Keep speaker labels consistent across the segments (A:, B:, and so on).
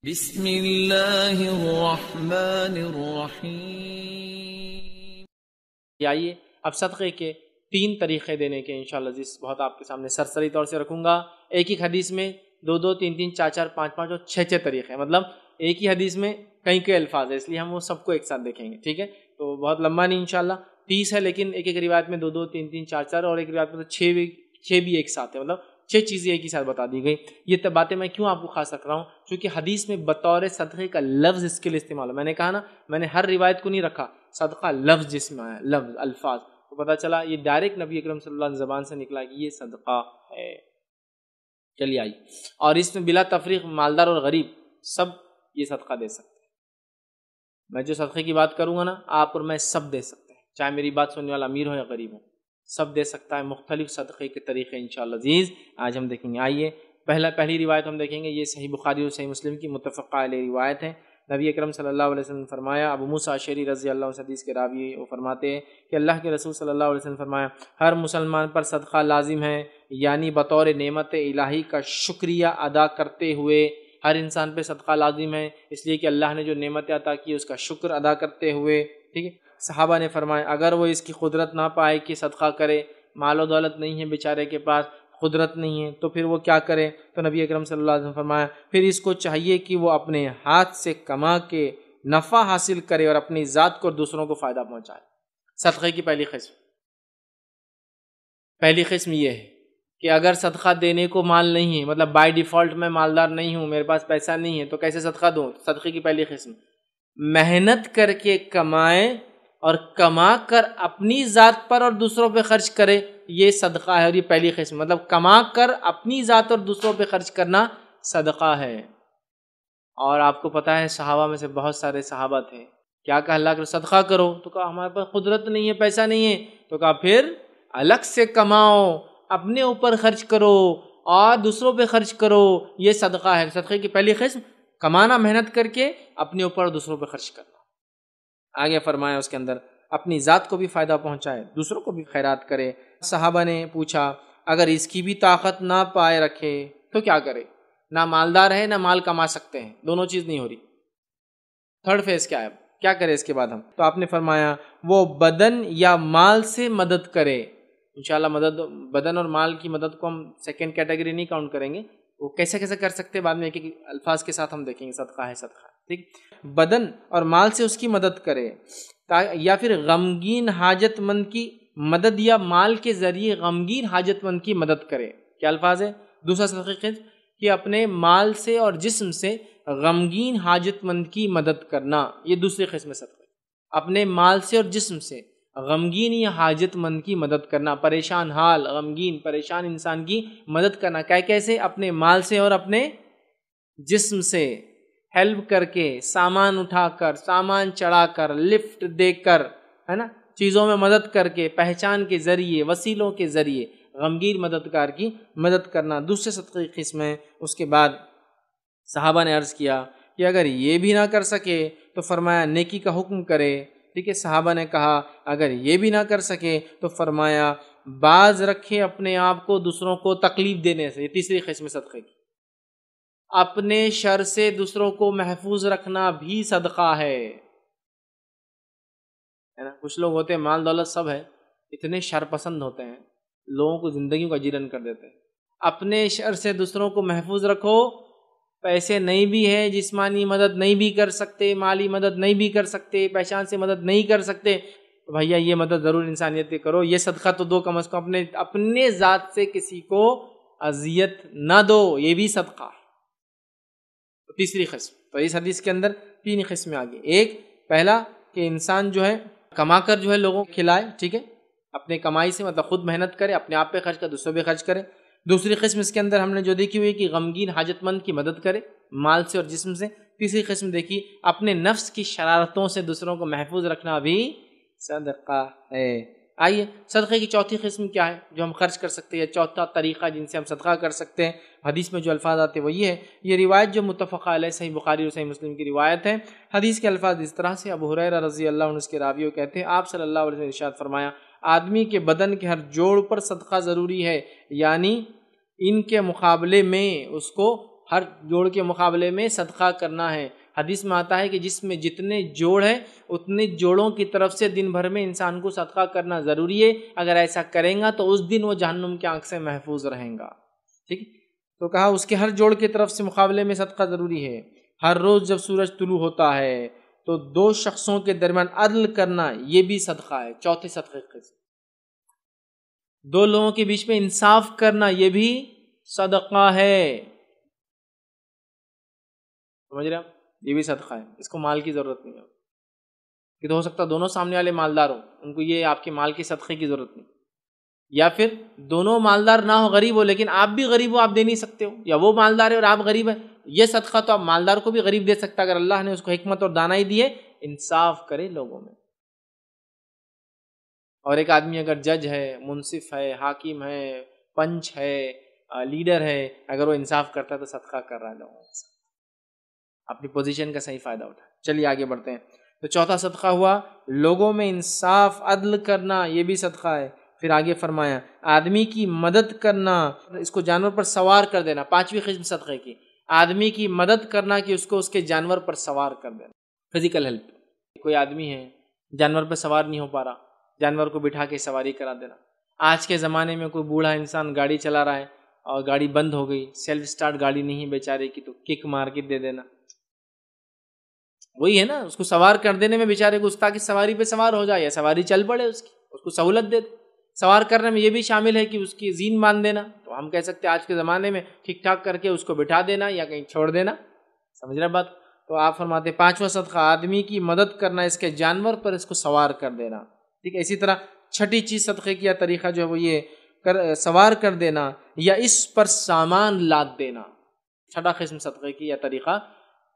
A: بسم اللہ الرحمن الرحیم۔
B: آئیے اب صدقے کے 3 طریقے دینے کے انشاءاللہ عزیز بہت آپ کے سامنے سرسری طور سے رکھوں گا۔ ایک ہی حدیث میں 2 3 3 4 4 5 5 اور 6 طریقے، مطلب ایک ہی حدیث میں کئی الفاظ ہیں، اس لیے ہم وہ سب کو ایک ساتھ دیکھیں گے، ٹھیک ہے؟ تو بہت لمبا نہیں انشاءاللہ، 30 ہے، لیکن ایک روایت میں 2 2 3 3 4 4 اور ایک روایت میں تو 6 بھی ایک ساتھ ہے، مطلب 6 چیزیں ایک ہی ساتھ بتا دی گئی۔ یہ باتیں میں کیوں آپ کو خاص رکھ رہا ہوں؟ کیونکہ حدیث میں بطور صدقے کا لفظ اس کے لیے استعمال ہے۔ میں نے کہا نا، میں نے ہر روایت کو نہیں رکھا، صدقہ لفظ جس میں آیا، لفظ الفاظ، تو پتہ چلا یہ ڈائریکٹ نبی اکرم صلی اللہ علیہ وسلم زبان سے نکلا کہ یہ صدقہ ہے۔ چلیے آئیے، اور اس میں بلا تفریق مالدار اور غریب سب یہ صدقہ دے سکتے ہیں۔ میں جو صدقے کی بات کروں گا نا، آپ اور میں سب دے سکتے ہیں، چاہے میری بات سننے والا امیر ہو یا غریب ہو، سب دے سکتا ہے۔ مختلف صدقے کے طریقے انشاءاللہ عزیز آج ہم دیکھیں گے۔ آئیے پہلی روایت ہم دیکھیں گے، یہ صحیح بخاری اور صحیح مسلم کی متفقہ علیہ روایت ہے۔ نبی اکرم صلی اللہ علیہ وسلم نے فرمایا، ابو موسیٰ اشعری رضی اللہ عنہ حدیث کے راوی وہ فرماتے ہیں کہ اللہ کے رسول صلی اللہ علیہ وسلم نے فرمایا، ہر مسلمان پر صدقہ لازم ہے، یعنی بطور نعمت الہی کا شکریہ ادا کرتے ہوئے۔ ہر انسان پہ صدقہ لازم ہے، اس لیے کہ اللہ نے جو نعمت عطا کی اس کا شکر ادا کرتے ہوئے، ٹھیک ہے؟ صحابہ نے فرمایا اگر وہ اس کی قدرت نہ پائے کہ صدقہ کرے، مال و دولت نہیں ہے بیچارے کے پاس، قدرت نہیں ہے، تو پھر وہ کیا کرے؟ تو نبی اکرم صلی اللہ علیہ وسلم فرمایا پھر اس کو چاہیے کہ وہ اپنے ہاتھ سے کما کے نفع حاصل کرے اور اپنی ذات کو اور دوسروں کو فائدہ پہنچائے۔ صدقے کی پہلی قسم یہ ہے کہ اگر صدقہ دینے کو مال نہیں ہے، مطلب بائی ڈیفالٹ میں مالدار نہیں ہوں، میرے پاس پیسہ نہیں ہے، تو کیسے صدقہ دوں؟ صدقے کی پہلی قسم محنت کر کے کمائے اور کما کر اپنی ذات پر اور دوسروں پہ خرچ کرے، یہ صدقہ ہے۔ اور یہ پہلی قسم، مطلب کما کر اپنی ذات اور دوسروں پہ خرچ کرنا صدقہ ہے۔ اور آپ کو پتہ ہے صحابہ میں سے بہت سارے صحابہ تھے، کیا کہا اللہ کے صدقہ کرو، تو کہا ہمارے پاس قدرت نہیں ہے، پیسہ نہیں ہے، تو کہا پھر الگ سے کماؤ، اپنے اوپر خرچ کرو اور دوسروں پہ خرچ کرو، یہ صدقہ ہے۔ صدقے کی پہلی قسم کمانا، محنت کر کے اپنے اوپر اور دوسروں پہ خرچ کرنا۔ آگے فرمایا اس کے اندر اپنی ذات کو بھی فائدہ پہنچائے، دوسروں کو بھی خیرات کرے۔ صحابہ نے پوچھا اگر اس کی بھی طاقت نہ پائے رکھے تو کیا کرے؟ نہ مالدار ہے نہ مال کما سکتے ہیں، دونوں چیز نہیں ہو رہی، تھرڈ فیز کیا ہے؟ کیا کرے اس کے بعد ہم؟ تو آپ نے فرمایا وہ بدن یا مال سے مدد کرے۔ انشاءاللہ بدن اور مال کی مدد کو ہم سیکنڈ کیٹیگری نہیں کاؤنٹ کریں گے، وہ کیسے کر سکتے بعد میں ایک ایک الفاظ کے ساتھ ہم دیکھیں گے۔ صدقہ ہے صدقہ، ٹھیک؟ بدن اور مال سے اس کی مدد کرے، یا پھر غمگین حاجت مند کی مدد یا مال کے ذریعے غمگین حاجت مند کی مدد کرے۔ کیا الفاظ ہے؟ دوسرا صدقہ کہ اپنے مال سے اور جسم سے غمگین حاجت مند کی مدد کرنا، یہ دوسری قسم صدقہ۔ اپنے مال سے اور جسم سے غمگین یا حاجت مند کی مدد کرنا، پریشان حال، غمگین پریشان انسان کی مدد کرنا، کیسے؟ اپنے مال سے اور اپنے جسم سے، ہیلپ کر کے، سامان اٹھا کر، سامان چڑھا کر، لفٹ دے کر، ہے نا، چیزوں میں مدد کر کے، پہچان کے ذریعے، وسیلوں کے ذریعے غمگین مددگار کی مدد کرنا، دوسرے صدقے کی قسم ہے۔ اس کے بعد صحابہ نے عرض کیا کہ اگر یہ بھی نہ کر سکے تو فرمایا نیکی کا حکم کرے، ٹھیک ہے؟ صحابہ نے کہا اگر یہ بھی نہ کر سکے تو فرمایا باز رکھے اپنے آپ کو دوسروں کو تکلیف دینے سے، یہ تیسری قسم صدقے کی۔ اپنے شر سے دوسروں کو محفوظ رکھنا بھی صدقہ ہے نا؟ کچھ لوگ ہوتے ہیں مال دولت سب ہے، اتنے شر پسند ہوتے ہیں، لوگوں کو زندگیوں کا جیرن کر دیتے ہیں۔ اپنے شر سے دوسروں کو محفوظ رکھو، پیسے نہیں بھی ہے، جسمانی مدد نہیں بھی کر سکتے، مالی مدد نہیں بھی کر سکتے، پہچان سے مدد نہیں کر سکتے، تو بھیا یہ مدد ضرور انسانیت کی کرو۔ یہ صدقہ تو دو، کم از کم اپنے ذات سے کسی کو اذیت نہ دو، یہ بھی صدقہ ہے۔ تیسری قسم، تو اس حدیث کے اندر 3 قسمیں آ گئی۔ ایک پہلا کہ انسان جو ہے کما کر جو ہے لوگوں کو کھلائے، ٹھیک ہے، اپنے کمائی سے، مطلب خود محنت کرے، اپنے آپ پہ خرچ کرے، دوسروں پہ خرچ کرے۔ دوسری قسم اس کے اندر ہم نے جو دیکھی ہوئی کہ غمگین حاجت مند کی مدد کرے مال سے اور جسم سے۔ تیسری قسم دیکھی اپنے نفس کی شرارتوں سے دوسروں کو محفوظ رکھنا بھی صدقہ ہے۔ آئیے صدقے کی چوتھی قسم کیا ہے جو ہم خرچ کر سکتے ہیں، یا چوتھا طریقہ جن سے ہم صدقہ کر سکتے ہیں؟ حدیث میں جو الفاظ آتے ہیں وہ یہ ہے، یہ روایت جو متفقہ علیہ صحیح بخاری اور صحیح مسلم کی روایت ہے۔ حدیث کے الفاظ اس طرح سے، ابو ہریرہ رضی اللہ عنہ اس کے راوی کہتے ہیں آپ صلی اللہ علیہ وسلم نے ارشاد فرمایا آدمی کے بدن کے ہر جوڑ پر صدقہ ضروری ہے، یعنی ان کے مقابلے میں اس کو ہر جوڑ کے مقابلے میں صدقہ کرنا ہے۔ حدیث میں آتا ہے کہ جس میں جتنے جوڑ ہیں اتنے جوڑوں کی طرف سے دن بھر میں انسان کو صدقہ کرنا ضروری ہے۔ اگر ایسا کریں گا تو اس دن وہ جہنم کی آنکھ سے محفوظ رہیں گا۔ ٹھیک، تو کہا اس کے ہر جوڑ کی طرف سے مقابلے میں صدقہ ضروری ہے۔ ہر روز جب سورج طلوع ہوتا ہے تو دو شخصوں کے درمیان عدل کرنا یہ بھی صدقہ ہے، چوتھے صدقے کی قسم۔ دو لوگوں کے بیچ میں انصاف کرنا یہ بھی صدقہ ہے، سمجھ رہے ہیں؟ یہ بھی صدقہ ہے، اس کو مال کی ضرورت نہیں ہے کہ تو ہو سکتا ہے دونوں سامنے والے مالدار ہوں، ان کو یہ آپ کے مال کی صدقے کی ضرورت نہیں، یا پھر دونوں مالدار نہ ہو، غریب ہو، لیکن آپ بھی غریب ہو، آپ دے نہیں سکتے ہو، یا وہ مالدار ہے اور آپ غریب ہیں، یہ صدقہ تو آپ مالدار کو بھی غریب دے سکتا اگر اللہ نے اس کو حکمت اور دانائی دی ہے، انصاف کرے لوگوں میں۔ اور ایک آدمی اگر جج ہے، منصف ہے، حاکم ہے، پنچ ہے، لیڈر ہے، اگر وہ انصاف کرتا ہے تو صدقہ کر رہا ہے لوگوں کے ساتھ، اپنی پوزیشن کا صحیح فائدہ اٹھا۔ چلیے آگے بڑھتے ہیں۔ تو چوتھا صدقہ ہوا لوگوں میں انصاف عدل کرنا، یہ بھی صدقہ ہے۔ پھر آگے فرمایا آدمی کی مدد کرنا، اس کو جانور پر سوار کر دینا، پانچویں قسم صدقے کی، آدمی کی مدد کرنا کہ اس کو اس کے جانور پر سوار کر دینا، فزیکل ہیلپ۔ کوئی آدمی ہے جانور پر سوار نہیں ہو پا رہا، جانور کو بٹھا کے سواری کرا دینا۔ آج کے زمانے میں کوئی بوڑھا انسان گاڑی چلا رہا ہے اور گاڑی بند ہو گئی، سیلف سٹارٹ گاڑی نہیں بیچارے کی، تو کک مار کے دے دینا، وہی ہے نا، اس کو سوار کر دینے میں بیچارے کو، اس تاکہ سواری پہ سوار ہو جائے یا سواری چل پڑے، اس کو سہولت دے دے۔ سوار کرنے میں یہ بھی شامل ہے کہ اس کی زین باندھ دینا، تو ہم کہہ سکتے ہیں آج کے زمانے میں ٹھیک ٹھاک کر کے اس کو بٹھا دینا یا کہیں چھوڑ دینا، سمجھ رہے بات؟ تو آپ فرماتے پانچواں صدقہ آدمی کی مدد کرنا، اس کے جانور پر اس کو سوار کر دینا، ٹھیک ہے۔ اسی طرح چھٹی چیز صدقے کی طریقہ جو ہے وہ یہ سوار کر دینا یا اس پر سامان لاد دینا، چھٹا قسم صدقے کی یا طریقہ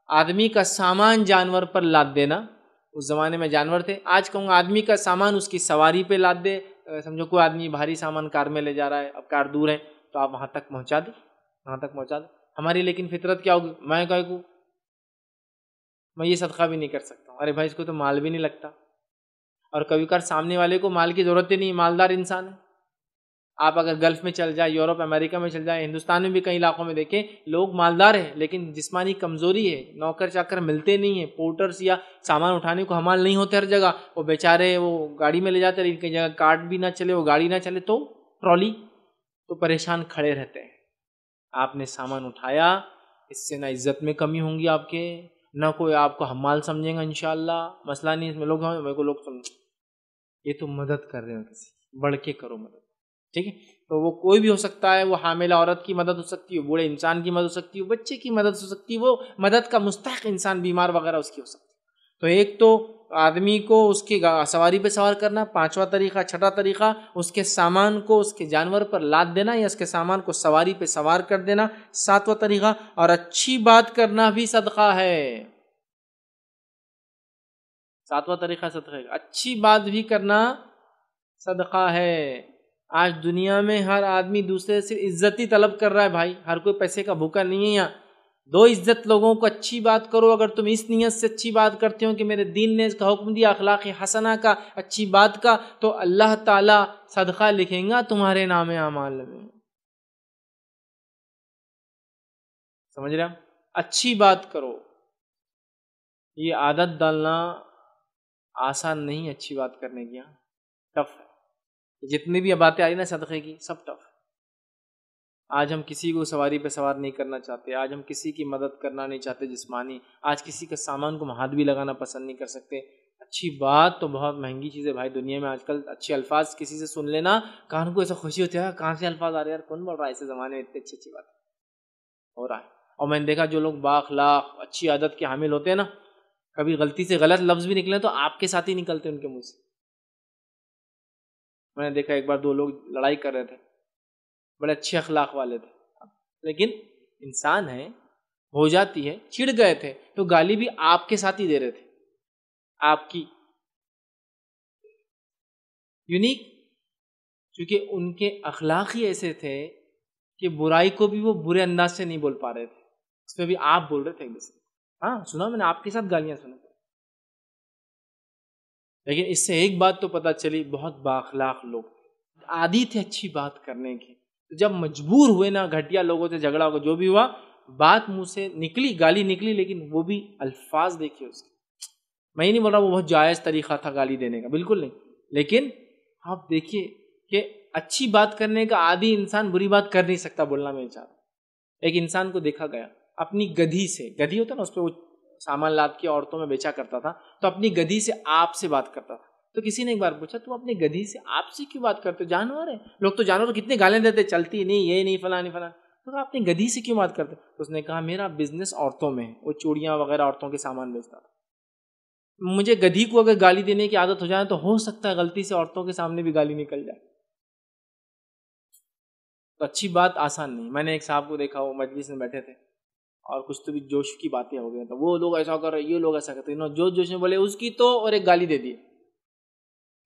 B: آدمی کا سامان جانور پر لاد دینا۔ اس زمانے میں جانور تھے، آج کہوں گا آدمی کا سامان اس کی سواری پہ لاد دے۔ سمجھو کوئی آدمی بھاری سامان کار میں لے جا رہا ہے، اب کار دور ہے تو آپ وہاں تک پہنچا دیں، وہاں تک پہنچا دیں۔ ہماری لیکن فطرت کیا ہوگی، میں کہے کو میں یہ صدقہ بھی نہیں کر سکتا ہوں، ارے بھائی اس کو تو مال بھی نہیں لگتا، اور کبھی کبھار سامنے والے کو مال کی ضرورت ہی نہیں، مالدار انسان ہے۔ آپ اگر گلف میں چل جائیں، یورپ امریکہ میں چل جائیں، ہندوستان میں بھی کئی علاقوں میں دیکھیں لوگ مالدار ہیں لیکن جسمانی کمزوری ہے، نوکر چاکر ملتے نہیں ہیں، پورٹرز یا سامان اٹھانے کو حمال نہیں ہوتے ہر جگہ، وہ بیچارے وہ گاڑی میں لے جاتے لیکن کئی جگہ کارٹ بھی نہ چلے، وہ گاڑی نہ چلے تو ٹرالی، تو پریشان کھڑے رہتے ہیں۔ آپ نے سامان اٹھایا، اس سے نہ عزت میں کمی ہوں گی آپ کے، نہ کوئی آپ کو حمال سمجھے گا انشاءاللہ، مسئلہ نہیں اس میں لوگ سمجھ، یہ تو مدد کر رہے ہو، کسی بڑھ کے کرو مدد، ٹھیک ہے۔ تو وہ کوئی بھی ہو سکتا ہے، وہ حاملہ عورت کی مدد ہو سکتی ہے، بوڑھے انسان کی مدد ہو سکتی ہے، بچے کی مدد ہو سکتی ہے، وہ مدد کا مستحق انسان بیمار وغیرہ اس کی ہو سکتی ہے۔ تو ایک تو آدمی کو اس کی سواری پہ سوار کرنا، پانچواں طریقہ، چھٹا طریقہ اس کے سامان کو اس کے جانور پر لاد دینا یا اس کے سامان کو سواری پہ سوار کر دینا، ساتواں طریقہ، اور اچھی بات کرنا بھی صدقہ ہے۔ ساتواں طریقہ صدقہ ہے، اچھی بات بھی کرنا صدقہ ہے۔ آج دنیا میں ہر آدمی دوسرے سے عزت ہی طلب کر رہا ہے بھائی، ہر کوئی پیسے کا بھوکا نہیں ہے یہاں۔ دو عزت لوگوں کو، اچھی بات کرو۔ اگر تم اس نیت سے اچھی بات کرتے ہو کہ میرے دین نے اس کا حکم دیا اخلاق حسنہ کا، اچھی بات کا، تو اللہ تعالیٰ صدقہ لکھیں گا تمہارے نام اعمال میں، سمجھ رہے ہیں؟ اچھی بات کرو، یہ عادت ڈالنا آسان نہیں، اچھی بات کرنے کی، ٹف ہے۔ جتنی بھی باتیں آئی نا صدقے کی، سب ٹف ہے۔ آج ہم کسی کو سواری پہ سوار نہیں کرنا چاہتے، آج ہم کسی کی مدد کرنا نہیں چاہتے جسمانی، آج کسی کے سامان کو ہاتھ بھی لگانا پسند نہیں کر سکتے۔ اچھی بات تو بہت مہنگی چیز ہے بھائی، دنیا میں آج کل اچھے الفاظ کسی سے سن لینا کان کو ایسا خوشی ہوتی ہے، کہاں سے الفاظ آ رہے ہیں یار، کون بول رہا ہے ایسے زمانے میں اتنی اچھی اچھی بات ہو رہا ہے۔ اور میں نے دیکھا جو لوگ بااخلاق اچھی عادت کے حامل ہوتے ہیں نا، کبھی غلطی سے غلط لفظ بھی نکلے تو آپ کے ساتھ ہی نکلتے ان کے منہ سے۔ میں نے دیکھا ایک بار دو لوگ لڑائی کر رہے تھے، بڑے اچھے اخلاق والے تھے، لیکن انسان ہے، ہو جاتی ہے، چڑ گئے تھے تو گالی بھی آپ کے ساتھ ہی دے رہے تھے، آپ کی یونیک، کیونکہ ان کے اخلاق ہی ایسے تھے کہ برائی کو بھی وہ برے انداز سے نہیں بول پا رہے تھے، اس میں بھی آپ بول رہے تھے ایک دوسرے۔ ہاں سنا میں نے، آپ کے ساتھ گالیاں سنی، لیکن اس سے ایک بات تو پتہ چلی، بہت بااخلاق لوگ عادی تھے اچھی بات کرنے کی، جب مجبور ہوئے نا گھٹیا لوگوں سے جھگڑا ہو جو بھی ہوا بات منہ سے نکلی، گالی نکلی، لیکن وہ بھی الفاظ دیکھیے اس کے. میں ہی نہیں بول رہا وہ بہت جائز طریقہ تھا گالی دینے کا، بالکل نہیں، لیکن آپ دیکھیے کہ اچھی بات کرنے کا عادی انسان بری بات کر نہیں سکتا. بولنا میں چاہ رہا ہوں ایک انسان کو دیکھا گیا اپنی گدھی سے، گدھی ہوتا نا اس پہ وہ سامان لاد کے عورتوں میں بیچا کرتا تھا، تو اپنی گدھی سے آپ سے بات کرتا تھا. تو کسی نے ایک بار پوچھا تم اپنی گدھی سے آپ سے کیوں بات کرتے ہو؟ جانور ہے، لوگ تو جانور کو کتنے گالیں دیتے، چلتی نہیں، یہ نہیں، فلاں نہیں، فلاں، تو آپ اپنی گدھی سے کیوں بات کرتے؟ تو اس نے کہا میرا بزنس عورتوں میں ہے، وہ چوڑیاں وغیرہ عورتوں کے سامان بیچتا تھا. مجھے گدھی کو اگر گالی دینے کی عادت ہو جائے تو ہو سکتا ہے غلطی سے عورتوں کے سامنے بھی گالی نکل جائے. تو اچھی بات آسان نہیں. میں نے ایک صاحب کو دیکھا، وہ مجلس میں بیٹھے تھے اور کچھ تو بھی جوش کی باتیں ہو گئی، تو وہ لوگ ایسا کر رہے، یہ لوگ ایسا کرتے، انہوں جوش جوش میں بولے اس کی تو، اور ایک گالی دے دی.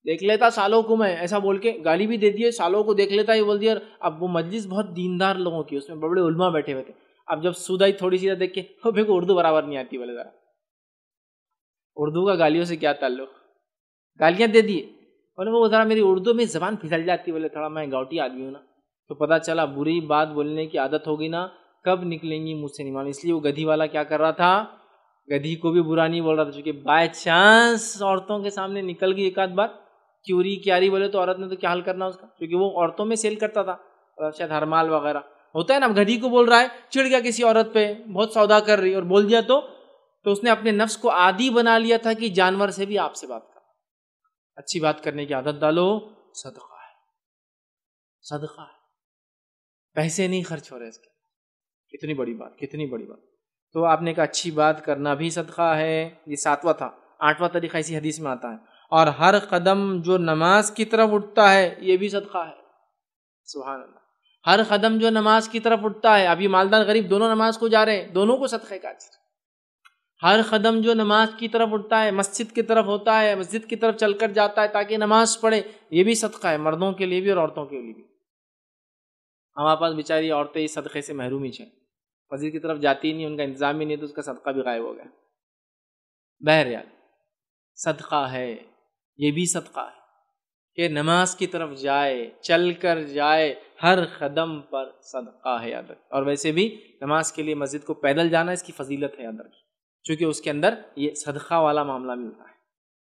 B: دیکھ لیتا سالوں کو میں ایسا بول کے گالی بھی دے دیے، سالوں کو دیکھ لیتا یہ بول دیا. اب وہ مجلس بہت دیندار لوگوں کی، اس میں بڑے علماء بیٹھے ہوئے تھے. اب جب سودائی تھوڑی سی دیکھ کے میرے کو اردو برابر نہیں آتی، بولے ذرا اردو کا گالیوں سے کیا تعلق، گالیاں دے دیے. بولے وہ ذرا میری اردو میں زبان پھسل جاتی، بولے تھوڑا میں گاؤٹی آدمی ہوں نا. تو پتہ چلا بری بات بولنے کی عادت ہوگی نا، کب نکلیں گی مجھ سے نہیں معلوم. اس لیے وہ گدھی والا کیا کر رہا تھا، گدھی کو بھی برا نہیں بول رہا تھا، چونکہ بائی چانس عورتوں کے سامنے نکل گئی ایک آدھ بات چوری کیاری بولے تو عورت نے تو کیا حل کرنا اس کا، کیونکہ وہ عورتوں میں سیل کرتا تھا شاید ہرمال وغیرہ ہوتا ہے نا. اب گدھی کو بول رہا ہے، چڑ گیا کسی عورت پہ، بہت سودا کر رہی اور بول دیا تو اس نے اپنے نفس کو عادی بنا لیا تھا کہ جانور سے بھی آپ سے بات کرنا. اچھی بات کرنے کی عادت ڈالو، صدقہ ہے، صدقہ ہے، پیسے نہیں خرچ ہو رہے اس کے. کتنی بڑی بات، کتنی بڑی بات. تو آپ نے کہا اچھی بات کرنا بھی صدقہ ہے. یہ 7واں تھا. 8واں طریقہ اسی حدیث میں آتا ہے، اور ہر قدم جو نماز کی طرف اٹھتا ہے یہ بھی صدقہ ہے. سبحان اللہ. ہر قدم جو نماز کی طرف اٹھتا ہے، اب یہ مالدار غریب دونوں نماز کو جا رہے ہیں، دونوں کو صدقے کا اجر. ہر قدم جو نماز کی طرف اٹھتا ہے، مسجد کی طرف ہوتا ہے، مسجد کی طرف چل کر جاتا ہے تاکہ نماز پڑھے، یہ بھی صدقہ ہے، مردوں کے لیے بھی اور عورتوں کے لیے بھی. ہمارے پاس بیچاری عورتیں اس صدقے سے محروم ہی ہیں، مسجد کی طرف جاتی ہی نہیں، ان کا انتظام ہی نہیں، تو اس کا صدقہ بھی غائب ہو گیا. بہرحال صدقہ ہے، یہ بھی صدقہ ہے کہ نماز کی طرف جائے، چل کر جائے، ہر قدم پر صدقہ ہے. یاد رکھ. اور ویسے بھی نماز کے لیے مسجد کو پیدل جانا اس کی فضیلت ہے، یاد رکھ، چونکہ اس کے اندر یہ صدقہ والا معاملہ ملتا ہے،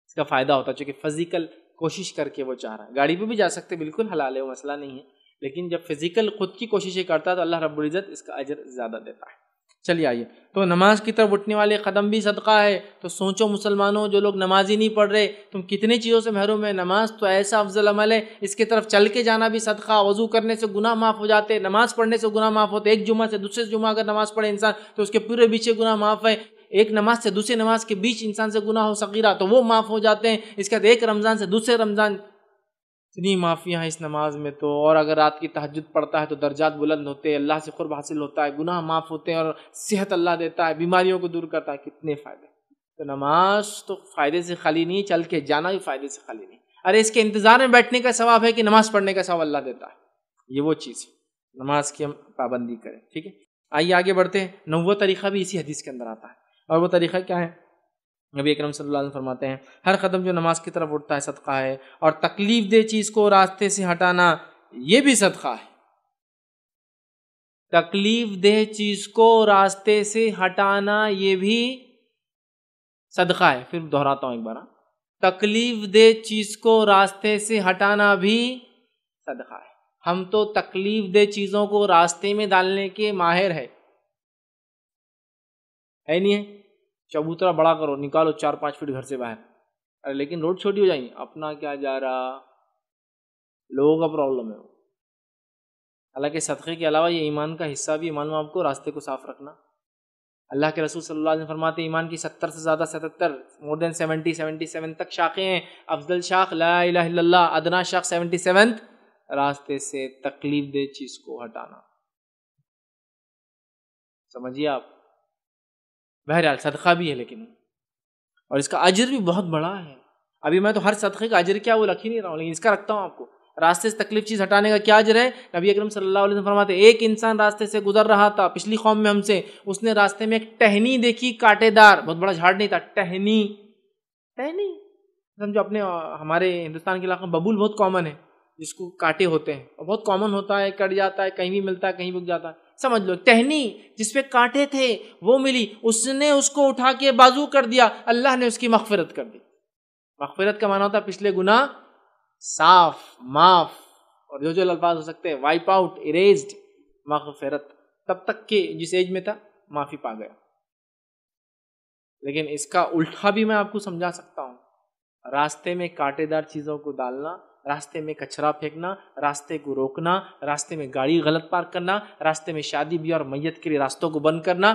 B: اس کا فائدہ ہوتا ہے، چونکہ فزیکل کوشش کر کے وہ چاہ رہا ہے. گاڑی پہ بھی جا سکتے، بالکل حلال ہے، وہ مسئلہ نہیں ہے، لیکن جب فزیکل خود کی کوششیں کرتا ہے تو اللہ رب العزت اس کا اجر زیادہ دیتا ہے. چلیے آئیے، تو نماز کی طرف اٹھنے والے قدم بھی صدقہ ہے. تو سوچو مسلمانوں، جو لوگ نماز ہی نہیں پڑھ رہے، تم کتنی چیزوں سے محروم ہے. نماز تو ایسا افضل عمل ہے، اس کی طرف چل کے جانا بھی صدقہ. وضو کرنے سے گناہ معاف ہو جاتے، نماز پڑھنے سے گناہ معاف ہوتے. ایک جمعہ سے دوسرے جمعہ اگر نماز پڑھے انسان تو اس کے پورے پیچھے گناہ معاف ہے. ایک نماز سے دوسری نماز کے بیچ انسان سے گناہ ہو صغیرہ تو وہ معاف ہو جاتے ہیں. اس کے بعد ایک رمضان سے دوسرے رمضان، اتنی معافیاں ہیں اس نماز میں تو. اور اگر رات کی تہجد پڑھتا ہے تو درجات بلند ہوتے ہیں، اللہ سے قرب حاصل ہوتا ہے، گناہ معاف ہوتے ہیں، اور صحت اللہ دیتا ہے، بیماریوں کو دور کرتا ہے. کتنے فائدے. تو نماز تو فائدے سے خالی نہیں، چل کے جانا بھی فائدے سے خالی نہیں. ارے اس کے انتظار میں بیٹھنے کا ثواب ہے کہ نماز پڑھنے کا ثواب اللہ دیتا ہے. یہ وہ چیز ہے، نماز کی ہم پابندی کریں. ٹھیک ہے، آئیے آگے بڑھتے ہیں. 9واں طریقہ بھی اسی حدیث کے اندر آتا ہے، اور وہ طریقہ کیا ہے؟ نبی اکرم صلی اللہ علیہ وسلم فرماتے ہیں ہر قدم جو نماز کی طرف اٹھتا ہے صدقہ ہے، اور تکلیف دہ چیز کو راستے سے ہٹانا یہ بھی صدقہ ہے. تکلیف دہ چیز کو راستے سے ہٹانا یہ بھی صدقہ ہے. پھر دہراتا ہوں ایک بار، تکلیف دہ چیز کو راستے سے ہٹانا بھی صدقہ ہے. ہم تو تکلیف دہ چیزوں کو راستے میں ڈالنے کے ماہر ہے نہیں ہے. چبوترا بڑا کرو، نکالو 4-5 فٹ گھر سے باہر، ارے لیکن روڈ چھوٹی ہو جائیں گی، اپنا کیا جا رہا، لوگوں کا پرابلم ہے. حالانکہ صدقے کے علاوہ یہ ایمان کا حصہ بھی، معلوم آپ کو، راستے کو صاف رکھنا. اللہ کے رسول صلی اللہ علیہ وسلم فرماتے ہیں ایمان کی 70 سے زیادہ 77 more than 77 تک شاخیں ہیں. افضل شاخ لا الہ الا اللہ، ادنا شاخ 77 راستے سے تکلیف دہ چیز کو ہٹانا. سمجھیے آپ. بہرحال صدقہ بھی ہے لیکن، اور اس کا اجر بھی بہت بڑا ہے. ابھی میں تو ہر صدقے کا اجر کیا وہ رکھ ہی نہیں رہا ہوں، لیکن اس کا رکھتا ہوں آپ کو. راستے سے تکلیف چیز ہٹانے کا کیا اجر ہے؟ نبی اکرم صلی اللہ علیہ وسلم فرماتے ایک انسان راستے سے گزر رہا تھا پچھلی قوم میں ہم سے، اس نے راستے میں ایک ٹہنی دیکھی، کانٹے دار، بہت بڑا جھاڑ نہیں تھا، ٹہنی سمجھو. اپنے ہمارے ہندوستان کے علاقے میں ببول بہت کامن ہے، جس کو کانٹے ہوتے ہیں، اور بہت کامن ہوتا ہے، کٹ جاتا ہے، کہیں بھی ملتا ہے، کہیں بک جاتا ہے. سمجھ لو ٹہنی جس پہ کانٹے تھے وہ ملی، اس نے اس کو اٹھا کے بازو کر دیا، اللہ نے اس کی مغفرت کر دی۔ مغفرت کا معنی ہوتا ہے پچھلے گناہ صاف، معاف، اور جو الفاظ ہو سکتے ہیں وائپ آؤٹ، اریزڈ، مغفرت، تب تک کہ جس ایج میں تھا معافی پا گیا۔ لیکن اس کا الٹا بھی میں آپ کو سمجھا سکتا ہوں، راستے میں کانٹے دار چیزوں کو ڈالنا، راستے میں کچرا پھینکنا، راستے کو روکنا، راستے میں گاڑی غلط پارک کرنا، راستے میں شادی بیاہ اور میت کے لیے راستوں کو بند کرنا،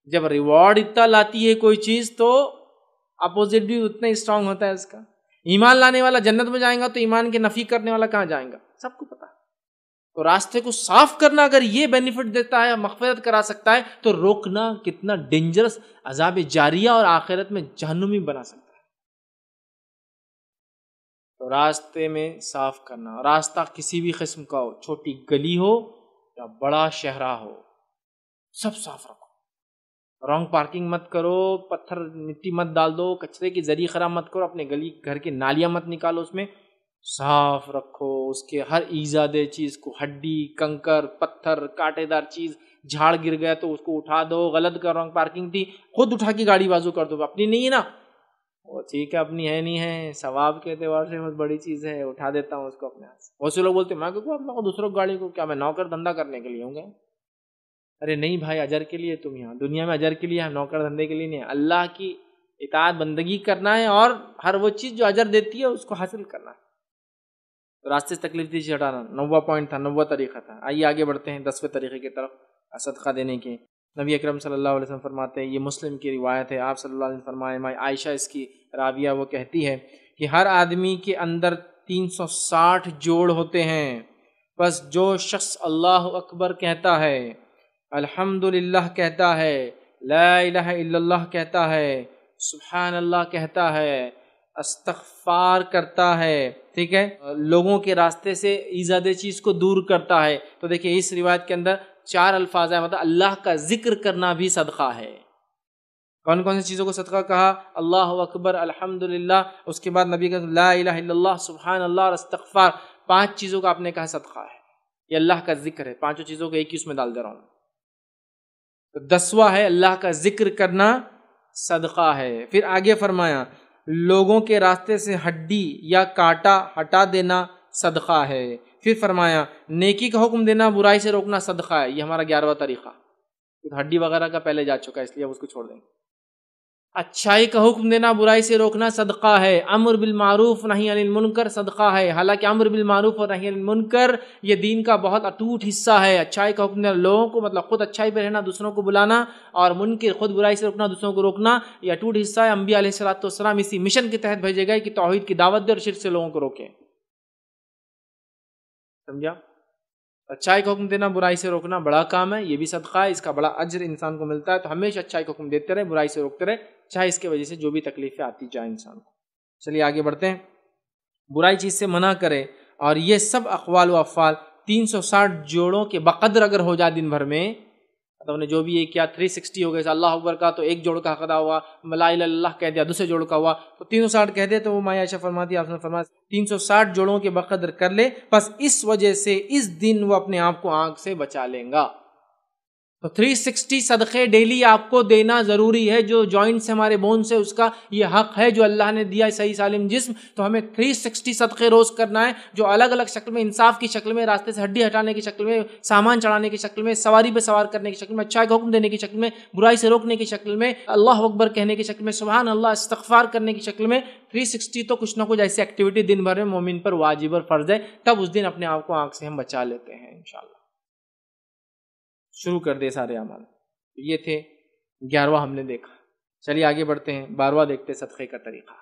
B: جب ریوارڈ اتنا لاتی ہے کوئی چیز تو اپوزٹ بھی اتنا اسٹرانگ ہوتا ہے اس کا۔ ایمان لانے والا جنت میں جائیں گا تو ایمان کے نفی کرنے والا کہاں جائیں گا، سب کو پتا ہے۔ تو راستے کو صاف کرنا اگر یہ بینیفٹ دیتا ہے، مغفرت کرا سکتا ہے، تو روکنا کتنا ڈینجرس عذاب جاریہ اور آخرت میں جہنمی بنا سکتا ہے۔ تو راستے میں صاف کرنا، راستہ کسی بھی قسم کا ہو، چھوٹی گلی ہو یا بڑا شہرہ ہو، سب صاف رکھو۔ رانگ پارکنگ مت کرو، پتھر مٹی مت ڈال دو، کچرے کی ذریعہ خراب مت کرو، اپنے گلی گھر کی نالیاں مت نکالو، اس میں صاف رکھو۔ اس کے ہر ایجادِ چیز کو، ہڈی، کنکر، پتھر، کانٹے دار چیز، جھاڑ گر گیا تو اس کو اٹھا دو، غلط کر رانگ پارکنگ تھی خود اٹھا کے گاڑی بازو کر دو، اپنی نہیں ہے نا وہ ٹھیک ہے، اپنی ہے نہیں ہے، ثواب کے اعتبار سے بہت بڑی چیز ہے، اٹھا دیتا ہوں اس کو اپنے ہاتھ سے۔ بہت سے لوگ بولتے ہیں میں کیوں اپنا کو دوسروں گاڑی کو، کیا میں نوکر دھندا کرنے کے لیے ہوں گے؟ ارے نہیں بھائی، اجر کے لیے تم یہاں دنیا میں اجر کے لیے، ہم نوکر دھندے کے لیے نہیں ہے۔ اللہ کی اطاعت بندگی کرنا ہے اور ہر وہ چیز جو اجر دیتی ہے اس کو حاصل کرنا ہے۔ راستے سے تکلیف دیجیے ہٹانا 90 پوائنٹ تھا، 90 طریقہ تھا۔ آئیے آگے بڑھتے ہیں 10ویں طریقے کی طرف، صدقہ دینے کے۔ نبی اکرم صلی اللہ علیہ وسلم فرماتے ہیں، یہ مسلم کی روایت ہے، آپ صلی اللہ علیہ وسلم فرمائے، عائشہ اس کی راویہ، وہ کہتی ہے کہ ہر آدمی کے اندر 360 جوڑ ہوتے ہیں، بس جو شخص اللہ اکبر کہتا ہے، الحمدللہ کہتا ہے، لا الہ الا اللہ کہتا ہے، سبحان اللہ کہتا ہے، استغفار کرتا ہے، ٹھیک ہے، لوگوں کے راستے سے ایجاد چیز کو دور کرتا ہے۔ تو دیکھیں اس روایت کے اندر 4 الفاظ ہیں، مطلب اللہ کا ذکر کرنا بھی صدقہ ہے۔ کون کون سی چیزوں کو صدقہ کہا؟ اللہ اکبر، الحمدللہ، اس کے بعد نبی کا لا الہ الا اللہ، سبحان اللہ اور استغفار، 5 چیزوں کا آپ نے کہا صدقہ ہے، یہ اللہ کا ذکر ہے۔ 5 چیزوں کو ایک ہی اس میں ڈال دے رہا ہوں۔ تو 10واں ہے اللہ کا ذکر کرنا صدقہ ہے۔ پھر آگے فرمایا لوگوں کے راستے سے ہڈی یا کانٹا ہٹا دینا صدقہ ہے۔ پھر فرمایا نیکی کا حکم دینا، برائی سے روکنا صدقہ ہے۔ یہ ہمارا 11واں طریقہ، ہڈی وغیرہ کا پہلے جا چکا ہے اس لیے اب اس کو چھوڑ دیں گے۔ اچھائی کا حکم دینا، برائی سے روکنا صدقہ ہے۔ امر بالمعروف نہی عن المنکر صدقہ ہے۔ حالانکہ امر بالمعروف اور نہی عن المنکر یہ دین کا بہت اٹوٹ حصہ ہے۔ اچھائی کا حکم دینا، لوگوں کو مطلب خود اچھائی پہ رہنا، دوسروں کو بلانا، اور منکر خود برائی سے روکنا، دوسروں کو روکنا، یہ اٹوٹ حصہ ہے۔ انبیاء علیہ الصلوۃ والسلام اسی مشن کے تحت بھیجے گئے کہ توحید کی دعوت دے اور شرک سے لوگوں کو روکے۔ سمجھا؟ اچھائی کا حکم دینا، برائی سے روکنا بڑا کام ہے، یہ بھی صدقہ ہے، اس کا بڑا اجر انسان کو ملتا ہے۔ تو ہمیشہ اچھائی کا حکم دیتے رہے، برائی سے روکتے رہے، چاہے اس کی وجہ سے جو بھی تکلیفیں آتی جائیں انسان کو۔ چلیے آگے بڑھتے ہیں۔ برائی چیز سے منع کرے، اور یہ سب اقوال و افعال 360 جوڑوں کے بقدر اگر ہو جائے دن بھر میں، تو نے جو بھی یہ کیا 360 ہو گئے، اللہ اکبر کا تو ایک جوڑ کا ادا ہوا، لا الہ الا اللہ کہہ دیا دوسرے جوڑ کا ہوا، تو 360 کہہ دے، تو وہ ماں عائشہ فرماتی ہے، آپ نے فرمایا 360 جوڑوں کے بقدر کر لے، بس اس وجہ سے اس دن وہ اپنے آپ کو آنکھ سے بچا لیں گا۔ تو 360 صدقے ڈیلی آپ کو دینا ضروری ہے، جو جوائنٹ سے ہمارے بون سے اس کا یہ حق ہے جو اللہ نے دیا ہے، صحیح سالم جسم، تو ہمیں 360 صدقے روز کرنا ہے، جو الگ الگ شکل میں، انصاف کی شکل میں، راستے سے ہڈی ہٹانے کی شکل میں، سامان چڑھانے کی شکل میں، سواری پہ سوار کرنے کی شکل میں، اچھائی کا حکم دینے کی شکل میں، برائی سے روکنے کی شکل میں، اللہ اکبر کہنے کی شکل میں، سبحان اللہ استغفار کرنے کی شکل میں، 360 تو کچھ نہ کچھ ایسی ایکٹیویٹی دن بھر میں مومن پر واجب اور فرض ہے، تب اس دن اپنے آپ کو آنکھ سے ہم بچا لیتے ہیں انشاءاللہ۔ شروع کر دے سارے اعمال۔ یہ تھے 11واں ہم نے دیکھا۔ چلیے آگے بڑھتے ہیں، 12واں دیکھتے صدقے کا طریقہ۔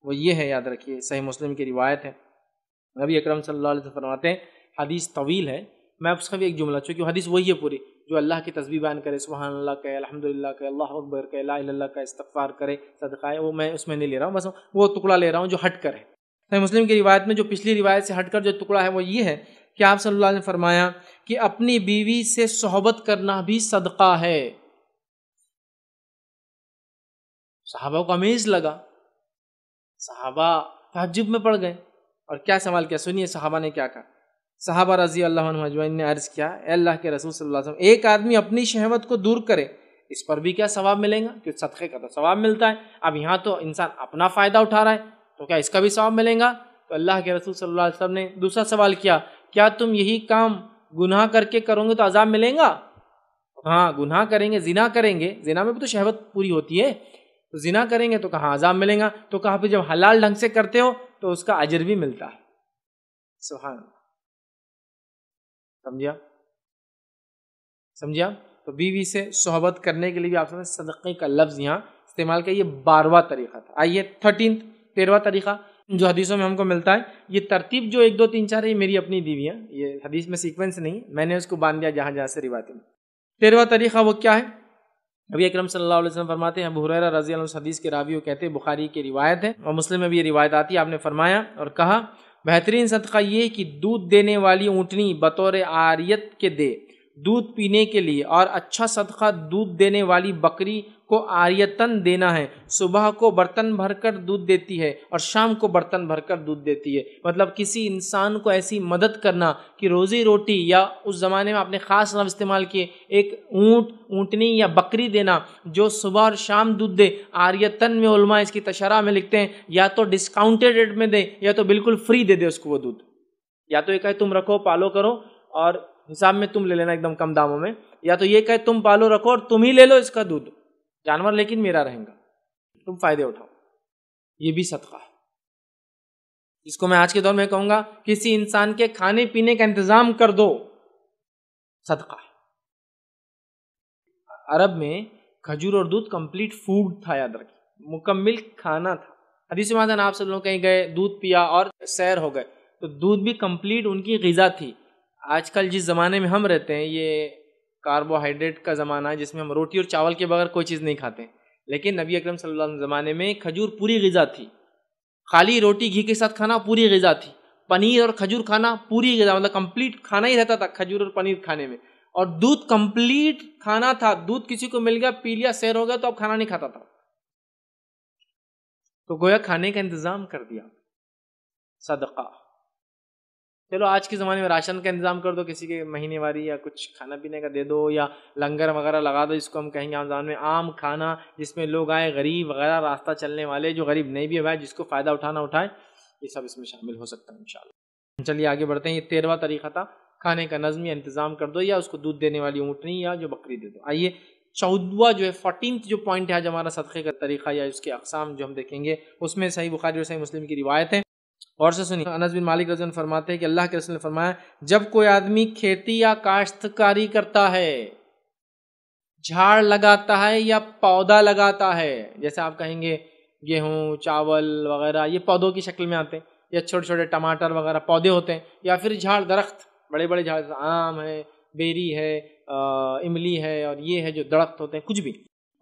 B: وہ یہ ہے، یاد رکھیے، صحیح مسلم کی روایت ہے، نبی اکرم صلی اللہ علیہ وسلم فرماتے ہیں، حدیث طویل ہے، میں اس کا بھی ایک جملہ، چونکہ حدیث وہی ہے پوری، جو اللہ کی تسبیح بیان کرے، سبحان اللہ کہے، الحمدللہ کہے، اللہ اکبر کہے، لا الہ الا اللہ کہے، استغفار کرے، صدقہ ہے، وہ میں اس میں نہیں لے رہا ہوں، بس وہ ٹکڑا لے رہا ہوں جو ہٹ کر ہے۔ صحیح مسلم کی روایت میں جو پچھلی روایت سے ہٹ کر جو ٹکڑا ہے وہ یہ ہے کہ آپ صلی اللہ علیہ وسلم نے فرمایا کہ اپنی بیوی سے صحبت کرنا بھی صدقہ ہے۔ صحابہ کو امیز لگا، صحابہ تعجب میں پڑ گئے، اور کیا سوال کیا، سنیے صحابہ نے کیا کہا۔ صحابہ رضی اللہ عنہ اجمعین نے عرض کیا، اے اللہ کے رسول صلی اللہ علیہ وسلم، ایک آدمی اپنی شہوت کو دور کرے، اس پر بھی کیا ثواب ملے گا؟ کہ صدقے کا تو ثواب ملتا ہے، اب یہاں تو انسان اپنا فائدہ اٹھا رہا ہے تو کیا اس کا بھی ثواب ملے گا؟ تو اللہ کے رسول صلی اللہ علیہ وسلم نے دوسرا سوال کیا، کیا تم یہی کام گناہ کر کے کرو گے تو عذاب ملے گا؟ ہاں، گناہ کریں گے، زنا کریں گے، زنا میں بھی تو شہوت پوری ہوتی ہے، تو زنا کریں گے تو کہاں عذاب ملے گا؟ تو کہا پھر جب حلال ڈھنگ سے کرتے ہو تو اس کا اجر بھی ملتا ہے۔ سبحان اللہ، سمجھا؟ تو بیوی سے صحبت کرنے کے لیے بھی آپ نے صدقے کا لفظ یہاں استعمال کیا، یہ 12واں طریقہ تھا۔ آئیے 13واں طریقہ جو حدیثوں میں ہم کو ملتا ہے، یہ ترتیب جو 1 2 3 4 ہے یہ میری اپنی دی ہوئی ہے، یہ حدیث میں سیکوینس نہیں، میں نے اس کو باندھ دیا جہاں جہاں سے روایتیں۔ 13واں طریقہ وہ کیا ہے؟ نبی اکرم صلی اللہ علیہ وسلم فرماتے ہیں، ابو ہریرہ رضی اللہ عنہ حدیث کے راوی وہ کہتے ہیں، بخاری کی روایت ہے اور مسلم میں بھی یہ روایت آتی ہے، آپ نے فرمایا اور کہا، بہترین صدقہ یہ کہ دودھ دینے والی اونٹنی بطور عاریت کے دے دودھ پینے کے لیے، اور اچھا صدقہ دودھ دینے والی بکری کو عاریتاً دینا ہے، صبح کو برتن بھر کر دودھ دیتی ہے اور شام کو برتن بھر کر دودھ دیتی ہے۔ مطلب کسی انسان کو ایسی مدد کرنا کہ روزی روٹی، یا اس زمانے میں آپ نے خاص لفظ استعمال کیے، ایک اونٹنی یا بکری دینا جو صبح اور شام دودھ دے، عاریتاً میں علماء اس کی تشرح میں لکھتے ہیں یا تو ڈسکاؤنٹڈ ریٹ میں دے یا تو بالکل فری دے اس کو وہ دودھ، یا تو یہ کہے تم رکھو پالو کرو اور حساب میں تم لے لینا ایک دم کم داموں میں، یا تو یہ کہے تم پالو رکھو اور تم ہی لے لو اس کا دودھ، جانور لیکن میرا رہیں گا، تم فائدے اٹھاؤ۔ یہ بھی صدقہ ہے، جس کو میں آج کے دور میں کہوں گا کسی انسان کے کھانے پینے کا انتظام کر دو، صدقہ ہے۔ عرب میں کھجور اور دودھ کمپلیٹ فوڈ تھا، یاد رکھیں، مکمل کھانا تھا۔ حدیث میں آپ صلی اللہ علیہ وسلم کہیں گئے، دودھ پیا اور سیر ہو گئے، تو دودھ بھی کمپلیٹ ان کی غذا تھی۔ آج کل جس زمانے میں ہم رہتے ہیں یہ کاربوہائیڈریٹ کا زمانہ ہے، جس میں ہم روٹی اور چاول کے بغیر کوئی چیز نہیں کھاتے، لیکن نبی اکرم صلی اللہ علیہ وسلم زمانے میں کھجور پوری غذا تھی، خالی روٹی گھی کے ساتھ کھانا پوری غذا تھی، پنیر اور کھجور کھانا پوری غذا، مطلب کمپلیٹ کھانا ہی رہتا تھا کھجور اور پنیر کھانے میں، اور دودھ کمپلیٹ کھانا تھا، دودھ کسی کو مل گیا پی لیا سیر ہو گیا تو اب کھانا نہیں کھاتا تھا، تو گویا کھانے کا انتظام کر دیا، صدقہ۔ چلو آج کے زمانے میں راشن کا انتظام کر دو، کسی کے مہینے واری یا کچھ کھانا پینے کا دے دو، یا لنگر وغیرہ لگا دو، جس کو ہم کہیں گے عام زبان میں عام کھانا، جس میں لوگ آئے غریب وغیرہ، راستہ چلنے والے، جو غریب نہیں بھی ہے جس کو فائدہ اٹھانا اٹھائے، یہ سب اس میں شامل ہو سکتا ہے انشاءاللہ۔ چلیے آگے بڑھتے ہیں، یہ 13واں طریقہ تھا، کھانے کا نظم یا انتظام کر دو، یا اس کو دودھ دینے والی اونٹنی یا جو بکری دے دو۔ آئیے 14واں جو ہے 14th جو پوائنٹ ہے آج ہمارا صدقے کا طریقہ یا اس کے اقسام جو ہم دیکھیں گے، اس میں صحیح بخاری اور صحیح مسلم کی روایت ہے، اور سے سنیے۔ انس بن مالک رضی اللہ عنہ فرماتے ہیں کہ اللہ کے رسول نے فرمایا، جب کوئی آدمی کھیتی یا کاشتکاری کرتا ہے، جھاڑ لگاتا ہے یا پودا لگاتا ہے، جیسے آپ کہیں گے گیہوں، چاول وغیرہ، یہ پودوں کی شکل میں آتے ہیں، یا چھوٹے چھوٹے ٹماٹر وغیرہ پودے ہوتے ہیں، یا پھر جھاڑ درخت، بڑے بڑے جھاڑ، آم ہے، بیری ہے، املی ہے، اور یہ ہے جو درخت ہوتے ہیں، کچھ بھی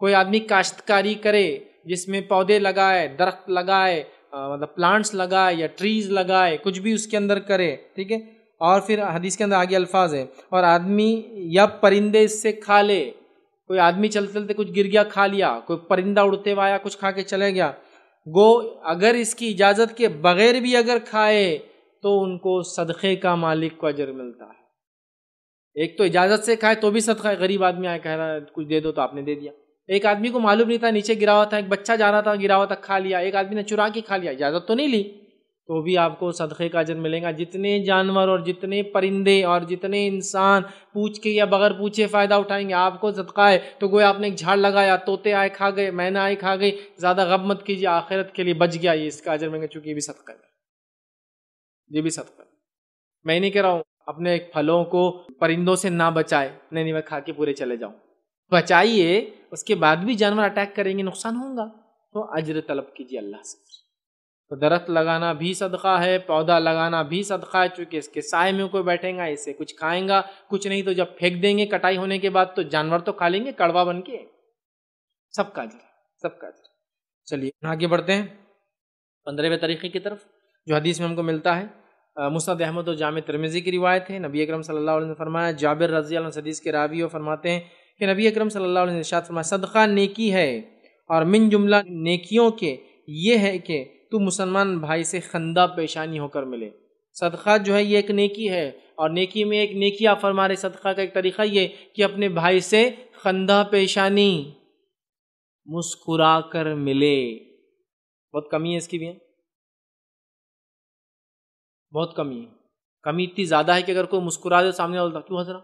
B: کوئی آدمی کاشتکاری کرے جس میں پودے لگائے، درخت لگائے، مطلب پلانٹس لگائے یا ٹریز لگائے، کچھ بھی اس کے اندر کرے، ٹھیک ہے۔ اور پھر حدیث کے اندر آگے الفاظ ہے، اور آدمی یا پرندے اس سے کھا لے، کوئی آدمی چلتے چلتے کچھ گر گیا کھا لیا، کوئی پرندہ اڑتے ہوا آیا کچھ کھا کے چلے گیا، گو اگر اس کی اجازت کے بغیر بھی اگر کھائے تو ان کو صدقے کا مالک کو اجر ملتا ہے۔ ایک تو اجازت سے کھائے تو بھی صدقہ ہے، غریب آدمی آئے کہہ رہا ہے کچھ دے دو تو آپ نے دے دیا، ایک آدمی کو معلوم نہیں تھا نیچے گرا ہوا تھا، ایک بچہ جا رہا تھا گرا ہوا تھا کھا لیا، ایک آدمی نے چرا کے کھا لیا، اجازت تو نہیں لی، تو بھی آپ کو صدقے کا اجر ملے گا۔ جتنے جانور اور جتنے پرندے اور جتنے انسان پوچھ کے یا بغیر پوچھے فائدہ اٹھائیں گے، آپ کو صدقہ ہے، تو گویا آپ نے ایک جھاڑ لگایا، طوطے آئے کھا گئے، مینا آئے کھا گئی، زیادہ غم مت کیجیے، آخرت کے لیے بچ گیا، یہ اس کا اجر ملے گا، چونکہ یہ بھی صدقہ ہے، یہ بھی صدقہ ہے۔ میں نہیں کہہ رہا ہوں اپنے پھلوں کو پرندوں سے نہ بچائے، نہیں میں کھا کے پورے چلے جاؤں، بچائیے، اس کے بعد بھی جانور اٹیک کریں گے نقصان ہوگا، تو اجر طلب کیجیے اللہ سے۔ تو درخت لگانا بھی صدقہ ہے، پودا لگانا بھی صدقہ ہے، چونکہ اس کے سائے میں کوئی بیٹھیں گا، اسے کچھ کھائیں گا، کچھ نہیں تو جب پھینک دیں گے کٹائی ہونے کے بعد تو جانور تو کھا لیں گے کڑوا بن کے، سب کا اجر، سب کا اجر۔ چلیے آگے بڑھتے ہیں 15ویں طریقے کی طرف، جو حدیث میں ہم کو ملتا ہے، مسند احمد و جامع ترمذی کی روایت ہے، نبی اکرم صلی اللہ علیہ وسلم نے فرمایا، جابر رضی اللہ عنہ حدیث کے راوی وہ فرماتے ہیں کہ نبی اکرم صلی اللہ علیہ وسلم نے ارشاد فرمایا، صدقہ نیکی ہے، اور من جملہ نیکیوں کے یہ ہے کہ تو مسلمان بھائی سے خندہ پیشانی ہو کر ملے۔ صدقہ جو ہے یہ ایک نیکی ہے، اور نیکی میں ایک نیکی آپ فرما رہے صدقہ کا ایک طریقہ یہ کہ اپنے بھائی سے خندہ پیشانی مسکرا کر ملے. بہت کمی ہے اس کی بھی، بہت کمی ہے. کمی اتنی زیادہ ہے کہ اگر کوئی مسکرا دے سامنے والا کیوں ہنس رہا،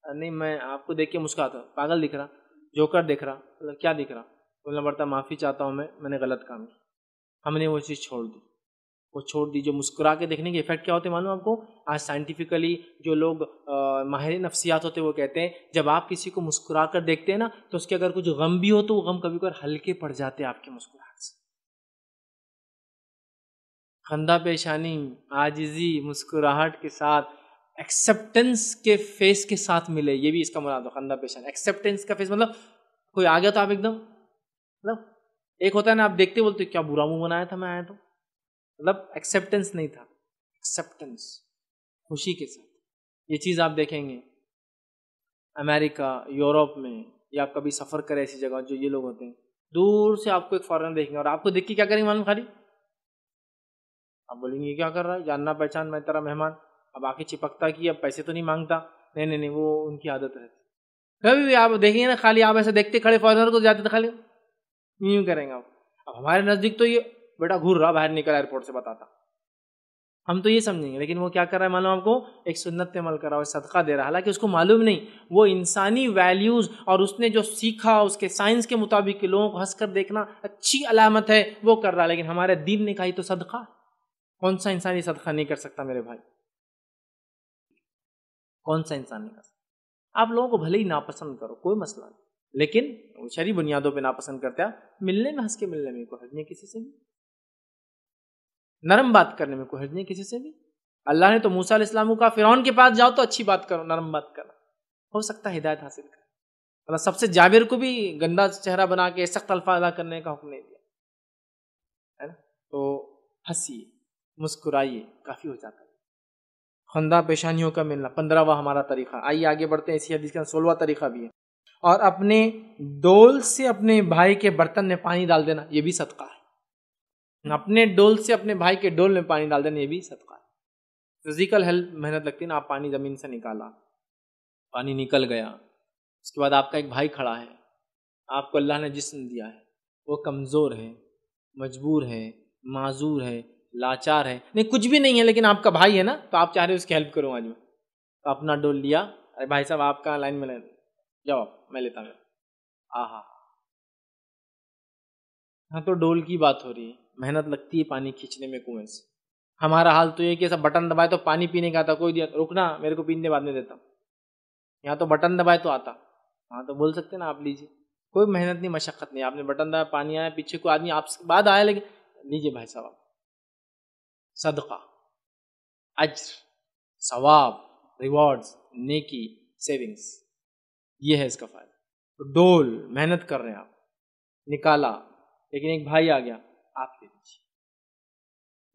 B: نہیں میں آپ کو دیکھ کے مسکراتا، پاگل دکھ رہا، جوکر دکھ رہا، مطلب کیا دکھ رہا. بولنا پڑتا معافی چاہتا ہوں میں نے غلط کام کیا. ہم نے وہ چیز چھوڑ دی، وہ چھوڑ دی. جو مسکرا کے دیکھنے کے ایفیکٹ کیا ہوتے ہیں معلوم آپ کو؟ آج سائنٹیفکلی جو لوگ ماہر نفسیات ہوتے ہیں وہ کہتے ہیں جب آپ کسی کو مسکرا کر دیکھتے ہیں نا تو اس کے اگر کچھ غم بھی ہو تو وہ غم کبھی کبھی ہلکے پڑ جاتے ہیں آپ کی مسکراہٹ سے. خندہ پیشانی، عاجزی، مسکراہٹ کے ساتھ ایکسیپٹنس کے فیس کے ساتھ ملے، یہ بھی اس کا مراد ہے. خندہ پیشانی ایکسیپٹنس کا فیس مطلب کوئی آ گیا تو آپ ایک دم، مطلب ایک ہوتا ہے نا آپ دیکھتے بولتے کیا برا منہ بنایا تھا میں آیا تو، مطلب ایکسیپٹنس نہیں تھا، ایکسیپٹنس خوشی کے ساتھ. یہ چیز آپ دیکھیں گے امریکہ، یورپ میں، یا آپ کبھی سفر کریں ایسی جگہ جو یہ لوگ ہوتے ہیں، دور سے آپ کو ایک فارنر دیکھیں گے اور آپ کو دیکھ کے کیا کریں گے معلوم؟ خالی آپ بولیں گے کیا کر رہا ہے، جاننا پہچان میں تیرا مہمان. اب آ کے چپکتا کی اب پیسے تو نہیں مانگتا، نہیں وہ ان کی عادت رہتی. کبھی بھی آپ دیکھیں گے نا خالی آپ ایسے دیکھتے کھڑے فارنر کو جاتے تو خالی یوں کریں گے آپ. اب ہمارے نزدیک تو یہ بیٹا گھور رہا باہر نکل ایئرپورٹ سے بتاتا، ہم تو یہ سمجھیں گے، لیکن وہ کیا کر رہا ہے معلوم آپ کو؟ ایک سنت پہ عمل کر رہا ہے، صدقہ دے رہا ہے. حالانکہ اس کو معلوم نہیں وہ انسانی ویلیوز اور اس نے جو سیکھا اس کے سائنس کے مطابق کہ لوگوں کو ہنس کر دیکھنا اچھی علامت ہے وہ کر رہا ہے. لیکن ہمارے دین نے کہا تو صدقہ، کون سا انسان یہ صدقہ نہیں کر سکتا میرے بھائی؟ کون سا انسان نہیں کر سکتا؟ آپ لوگوں کو بھلے ہی ناپسند کرو کوئی مسئلہ نہیں، لیکن شرعی بنیادوں پہ ناپسند کرتے ہیں. ملنے میں ہنس کے ملنے میں کوئی حرج نہیں کسی سے بھی، نرم بات کرنے میں کوئی حرج نہیں کسی سے بھی. اللہ نے تو موسیٰ علیہ السلام کو کہا فرعون کے پاس جاؤ تو اچھی بات کرو، نرم بات کرو، ہو سکتا ہے ہدایت حاصل کرے. اللہ سب سے جابر کو بھی گندا چہرہ بنا کے سخت الفاظ ادا کرنے کا حکم نہیں دیا ہے نا. تو ہنسیے، مسکرائیے، کافی ہو جاتا ہے. خندہ پیشانیوں کا ملنا 15واں ہمارا طریقہ. آئیے آگے بڑھتے ہیں. اسی حدیث کا 16واں طریقہ بھی ہے. اور اپنے ڈول سے اپنے بھائی کے برتن میں پانی ڈال دینا، یہ بھی صدقہ ہے. اپنے ڈول سے اپنے بھائی کے ڈول میں پانی ڈال دینا، یہ بھی صدقہ ہے. فزیکل ہیلپ محنت لگتی ہے نا، آپ پانی زمین سے نکالا، پانی نکل گیا، اس کے بعد آپ کا ایک بھائی کھڑا ہے، آپ کو اللہ نے جسم دیا ہے، وہ کمزور ہے، مجبور ہے، معذور ہے، لاچار ہے، نہیں کچھ بھی نہیں ہے لیکن آپ کا بھائی ہے نا تو آپ چاہ رہے اس کی ہیلپ کروں آج میں. تو اپنا ڈول لیا، ارے بھائی صاحب آپ کا لائن میں لے جاؤ میں لیتا ہوں. ہاں تو ڈول کی بات ہو رہی ہے، محنت لگتی ہے پانی کھینچنے میں کنویں سے. ہمارا حال تو یہ کہ ایسا بٹن دبائے تو پانی پینے کا آتا، کوئی دیا رکنا میرے کو پینے بعد میں دیتا ہوں. یہاں تو بٹن دبائے تو آتا. ہاں تو بول سکتے نا آپ لیجیے، کوئی محنت نہیں مشقت نہیں. آپ نے بٹن دبایا پانی آیا، پیچھے کوئی آدمی آپ سے بعد آیا لیکن لیجیے بھائی صاحب. صدقہ، اجر، ثواب، ریوارڈز، نیکی، سیونگز، یہ ہے اس کا فائدہ. تو ڈول محنت کر رہے ہیں آپ، نکالا لیکن ایک بھائی آ گیا، آپ لے لیجیے،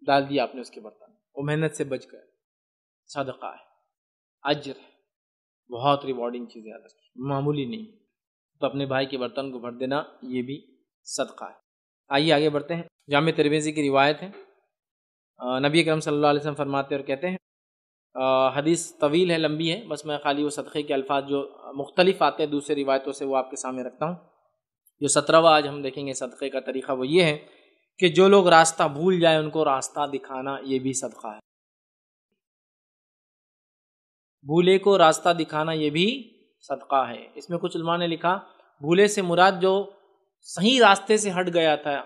B: ڈال دیا آپ نے اس کے برتن، وہ محنت سے بچ گئے. صدقہ ہے، اجر ہے، بہت ریوارڈنگ چیز ہے، معمولی نہیں. تو اپنے بھائی کے برتن کو بھر دینا یہ بھی صدقہ ہے. آئیے آگے بڑھتے ہیں. جامع ترمذی کی روایت ہے، نبی اکرم صلی اللہ علیہ وسلم فرماتے اور کہتے ہیں، حدیث طویل ہے، لمبی ہے، بس میں خالی وہ صدقے کے الفاظ جو مختلف آتے ہیں دوسرے روایتوں سے وہ آپ کے سامنے رکھتا ہوں. جو 17واں آج ہم دیکھیں گے صدقے کا طریقہ وہ یہ ہے کہ جو لوگ راستہ بھول جائیں ان کو راستہ دکھانا، یہ بھی صدقہ ہے. بھولے کو راستہ دکھانا یہ بھی صدقہ ہے. اس میں کچھ علماء نے لکھا بھولے سے مراد جو صحیح راستے سے ہٹ گیا تھا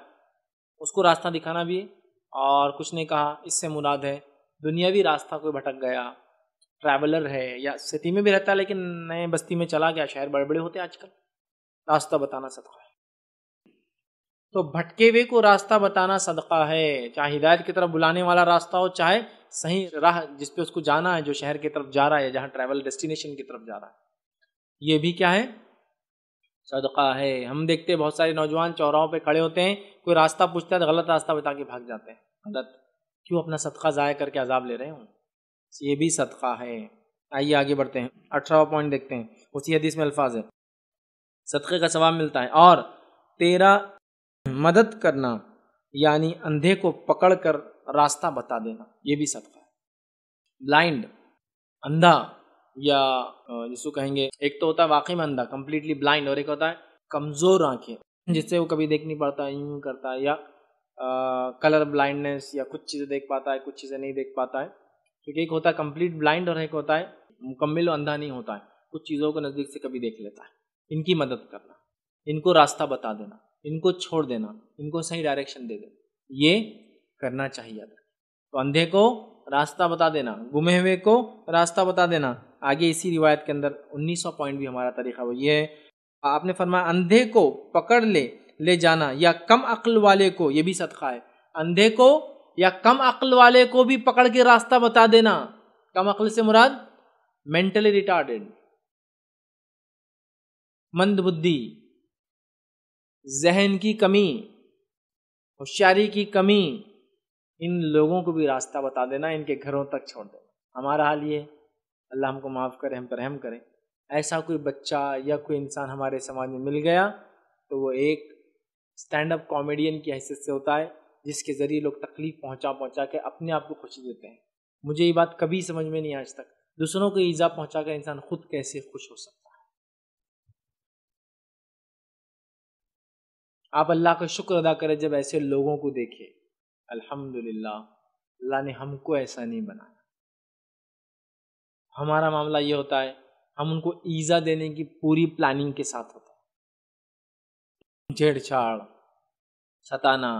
B: اس کو راستہ دکھانا بھی ہے، اور کچھ نے کہا اس سے مراد ہے دنیاوی راستہ کوئی بھٹک گیا، ٹریولر ہے یا سٹی میں بھی رہتا ہے لیکن نئے بستی میں چلا گیا، شہر بڑے بڑے ہوتے ہیں آج کل، راستہ بتانا صدقہ ہے. تو بھٹکے ہوئے کو راستہ بتانا صدقہ ہے، چاہے ہدایت کی طرف بلانے والا راستہ ہو، چاہے صحیح راہ جس پہ اس کو جانا ہے، جو شہر کی طرف جا رہا ہے، جہاں ٹریول ڈیسٹینیشن کی طرف جا رہا ہے، یہ بھی کیا ہے؟ صدقہ ہے. ہم دیکھتے ہیں بہت سارے نوجوان چوراہوں پہ کھڑے ہوتے ہیں، کوئی راستہ پوچھتا ہے تو غلط راستہ بتا کے بھاگ جاتے ہیں. غلط، کیوں اپنا صدقہ ضائع کر کے عذاب لے رہے ہوں؟ یہ بھی صدقہ ہے. آئیے آگے بڑھتے ہیں. 18واں پوائنٹ دیکھتے ہیں. اسی حدیث میں الفاظ ہے صدقے کا ثواب ملتا ہے. اور تیرا مدد کرنا یعنی اندھے کو پکڑ کر راستہ بتا دینا، یہ بھی صدقہ ہے. بلائنڈ اندھا یا جس کو کہیں گے، ایک تو ہوتا ہے واقعی میں اندھا کمپلیٹلی بلائنڈ، اور ایک ہوتا ہے کمزور آنکھیں جس سے وہ کبھی دیکھ نہیں پاتا، یوں کرتا ہے، یا کلر بلائنڈنس، یا کچھ چیزیں دیکھ پاتا ہے کچھ چیزیں نہیں دیکھ پاتا ہے. کیونکہ ایک ہوتا ہے کمپلیٹ بلائنڈ اور ایک ہوتا ہے مکمل و اندھا نہیں ہوتا ہے، کچھ چیزوں کو نزدیک سے کبھی دیکھ لیتا ہے. ان کی مدد کرنا، ان کو راستہ بتا دینا، ان کو چھوڑ دینا، ان کو صحیح ڈائریکشن دے دینا، یہ کرنا چاہیے. تو اندھے کو راستہ بتا دینا، گمے ہوئے کو راستہ بتا دینا. آگے اسی روایت کے اندر 1900 پوائنٹ بھی ہمارا طریقہ وہ یہ ہے. آپ نے فرمایا اندھے کو پکڑ لے جانا یا کم عقل والے کو، یہ بھی صدقہ ہے. اندھے کو یا کم عقل والے کو بھی پکڑ کے راستہ بتا دینا. کم عقل سے مراد مینٹلی ریٹارڈڈ، مند بدھی، ذہن کی کمی، ہوشیاری کی کمی، ان لوگوں کو بھی راستہ بتا دینا، ان کے گھروں تک چھوڑ دینا. ہمارا حال یہ، اللہ ہم کو معاف کرے، ہم پر رحم کرے، ایسا کوئی بچہ یا کوئی انسان ہمارے سماج میں مل گیا تو وہ ایک اسٹینڈ اپ کامیڈین کی حیثیت سے ہوتا ہے، جس کے ذریعے لوگ تکلیف پہنچا کے اپنے آپ کو خوشی دیتے ہیں. مجھے یہ بات کبھی سمجھ میں نہیں آج تک، دوسروں کو ایذا پہنچا کر انسان خود کیسے خوش ہو سکتا ہے. آپ اللہ کا شکر ادا کریں جب ایسے لوگوں کو دیکھے، الحمدللہ اللہ نے ہم کو ایسا نہیں بنایا. ہمارا معاملہ یہ ہوتا ہے، ہم ان کو ایذا دینے کی پوری پلاننگ کے ساتھ ہوتا ہے. چھیڑ چھاڑ، ستانا،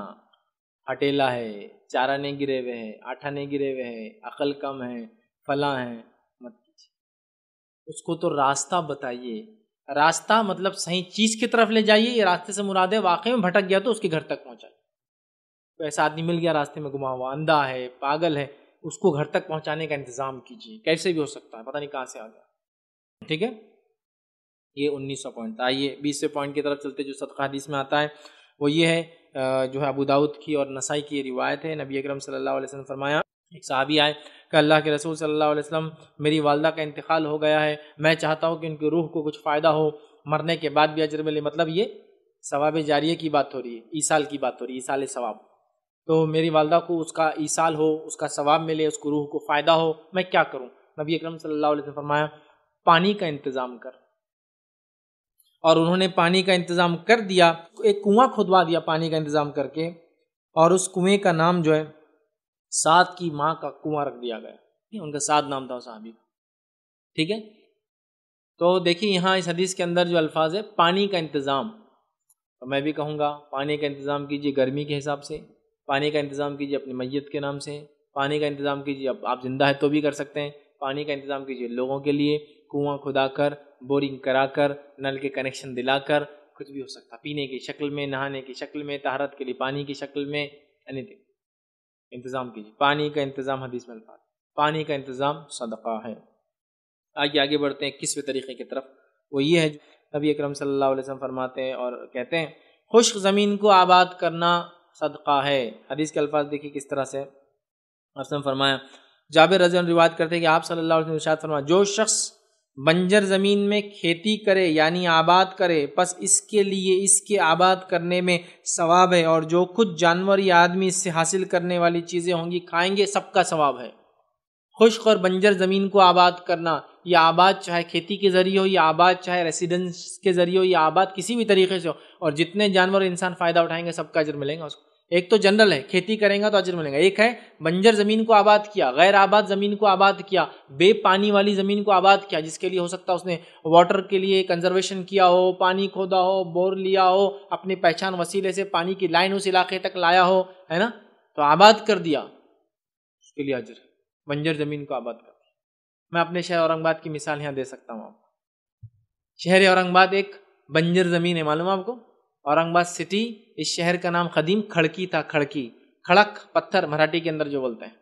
B: ہٹیلا ہے، چارہ نہیں گرے ہوئے ہیں، آٹھا نہیں گرے ہوئے ہیں، عقل کم ہے، فلاں ہے، مت کیجیے. اس کو تو راستہ بتائیے. راستہ مطلب صحیح چیز کی طرف لے جائیے. یہ راستے سے مراد ہے واقعی میں بھٹک گیا تو اس کے گھر تک پہنچائیے. کوئی ایسا آدمی مل گیا راستے میں گما ہوا، اندھا ہے، پاگل ہے، اس کو گھر تک پہنچانے کا انتظام کیجیے. کیسے بھی ہو سکتا ہے، پتہ نہیں کہاں سے آ گیا. ٹھیک ہے، یہ 1900 پوائنٹ. آئیے 20 پوائنٹ کی طرف چلتے. جو صدقہ حدیث میں آتا ہے وہ یہ ہے، جو ہے ابو داؤد کی اور نسائی کی روایت ہے. نبی اکرم صلی اللہ علیہ وسلم فرمایا، ایک صحابی آئے کہ اللہ کے رسول صلی اللہ علیہ وسلم میری والدہ کا انتقال ہو گیا ہے، میں چاہتا ہوں کہ ان کی روح کو کچھ فائدہ ہو، مرنے کے بعد بھی اجر ملے. مطلب یہ ثواب جاریہ کی بات ہو رہی ہے، ایصال کی بات ہو رہی ہے، ایصال ثواب. تو میری والدہ کو اس کا ایصال ہو، اس کا ثواب ملے، اس کو روح کو فائدہ ہو، میں کیا کروں؟ نبی اکرم صلی اللہ علیہ وسلم فرمایا پانی کا انتظام کر. اور انہوں نے پانی کا انتظام کر دیا، ایک کنواں کھدوا دیا پانی کا انتظام کر کے، اور اس کنویں کا نام جو ہے سعد کی ماں کا کنواں رکھ دیا گیا. ان کا سعد نام تھا صحابی کا. ٹھیک ہے، تو دیکھیے یہاں اس حدیث کے اندر جو الفاظ ہے پانی کا انتظام، تو میں بھی کہوں گا پانی کا انتظام کیجیے گرمی کے حساب سے، پانی کا انتظام کیجیے اپنی میت کے نام سے، پانی کا انتظام کیجیے، اب آپ زندہ ہے تو بھی کر سکتے ہیں. پانی کا انتظام کیجیے لوگوں کے لیے، کنواں کھدا کر، بورنگ کرا کر، نل کے کنیکشن دلا کر، کچھ بھی ہو سکتا، پینے کی شکل میں، نہانے کی شکل میں، طہارت کے لیے پانی کی شکل میں، اینی تھنگ انتظام کیجیے. پانی کا انتظام حدیث میں الفاظ، پانی کا انتظام صدقہ ہے. آگے بڑھتے ہیں 21ویں طریقے کی طرف. وہ یہ ہے نبی اکرم صلی اللہ علیہ وسلم فرماتے ہیں اور کہتے ہیں خشک زمین کو آباد کرنا صدقہ ہے. حدیث کے الفاظ دیکھیے کس طرح سے. آپ نے فرمایا، جابر رضی اللہ عنہ روایت کرتے ہیں کہ آپ صلی اللہ علیہ وسلم ارشاد فرمایا، جو شخص بنجر زمین میں کھیتی کرے یعنی آباد کرے، پس اس کے لیے اس کے آباد کرنے میں ثواب ہے، اور جو کچھ جانور یا آدمی اس سے حاصل کرنے والی چیزیں ہوں گی کھائیں گے، سب کا ثواب ہے. خشک اور بنجر زمین کو آباد کرنا، یا آباد چاہے کھیتی کے ذریعے ہو، یا آباد چاہے ریسیڈنس کے ذریعے ہو، یا آباد کسی بھی طریقے سے ہو، اور جتنے جانور انسان فائدہ اٹھائیں گے سب کا اجر ملے گا اس کو. ایک تو جنرل ہے کھیتی کریں گا تو اجر ملے گا، ایک ہے بنجر زمین کو آباد کیا، غیر آباد زمین کو آباد کیا، بے پانی والی زمین کو آباد کیا، جس کے لیے ہو سکتا ہے اس نے واٹر کے لیے کنزرویشن کیا ہو، پانی کھودا ہو، بور لیا ہو، اپنی پہچان وسیلے سے پانی کی لائن اس علاقے تک لایا ہو، ہے نا، تو آباد کر دیا، اس کے لیے اجر ہے. بنجر زمین کو آباد کر دیا. میں اپنے شہر اورنگ آباد کی مثال یہاں دے سکتا ہوں. آپ شہر اورنگ آباد ایک بنجر زمین ہے، معلوم آپ کو. اورنگ آباد سٹی، اس شہر کا نام قدیم کھڑکی تھا. کھڑکی، کھڑک پتھر مراٹھی کے اندر جو بولتے ہیں،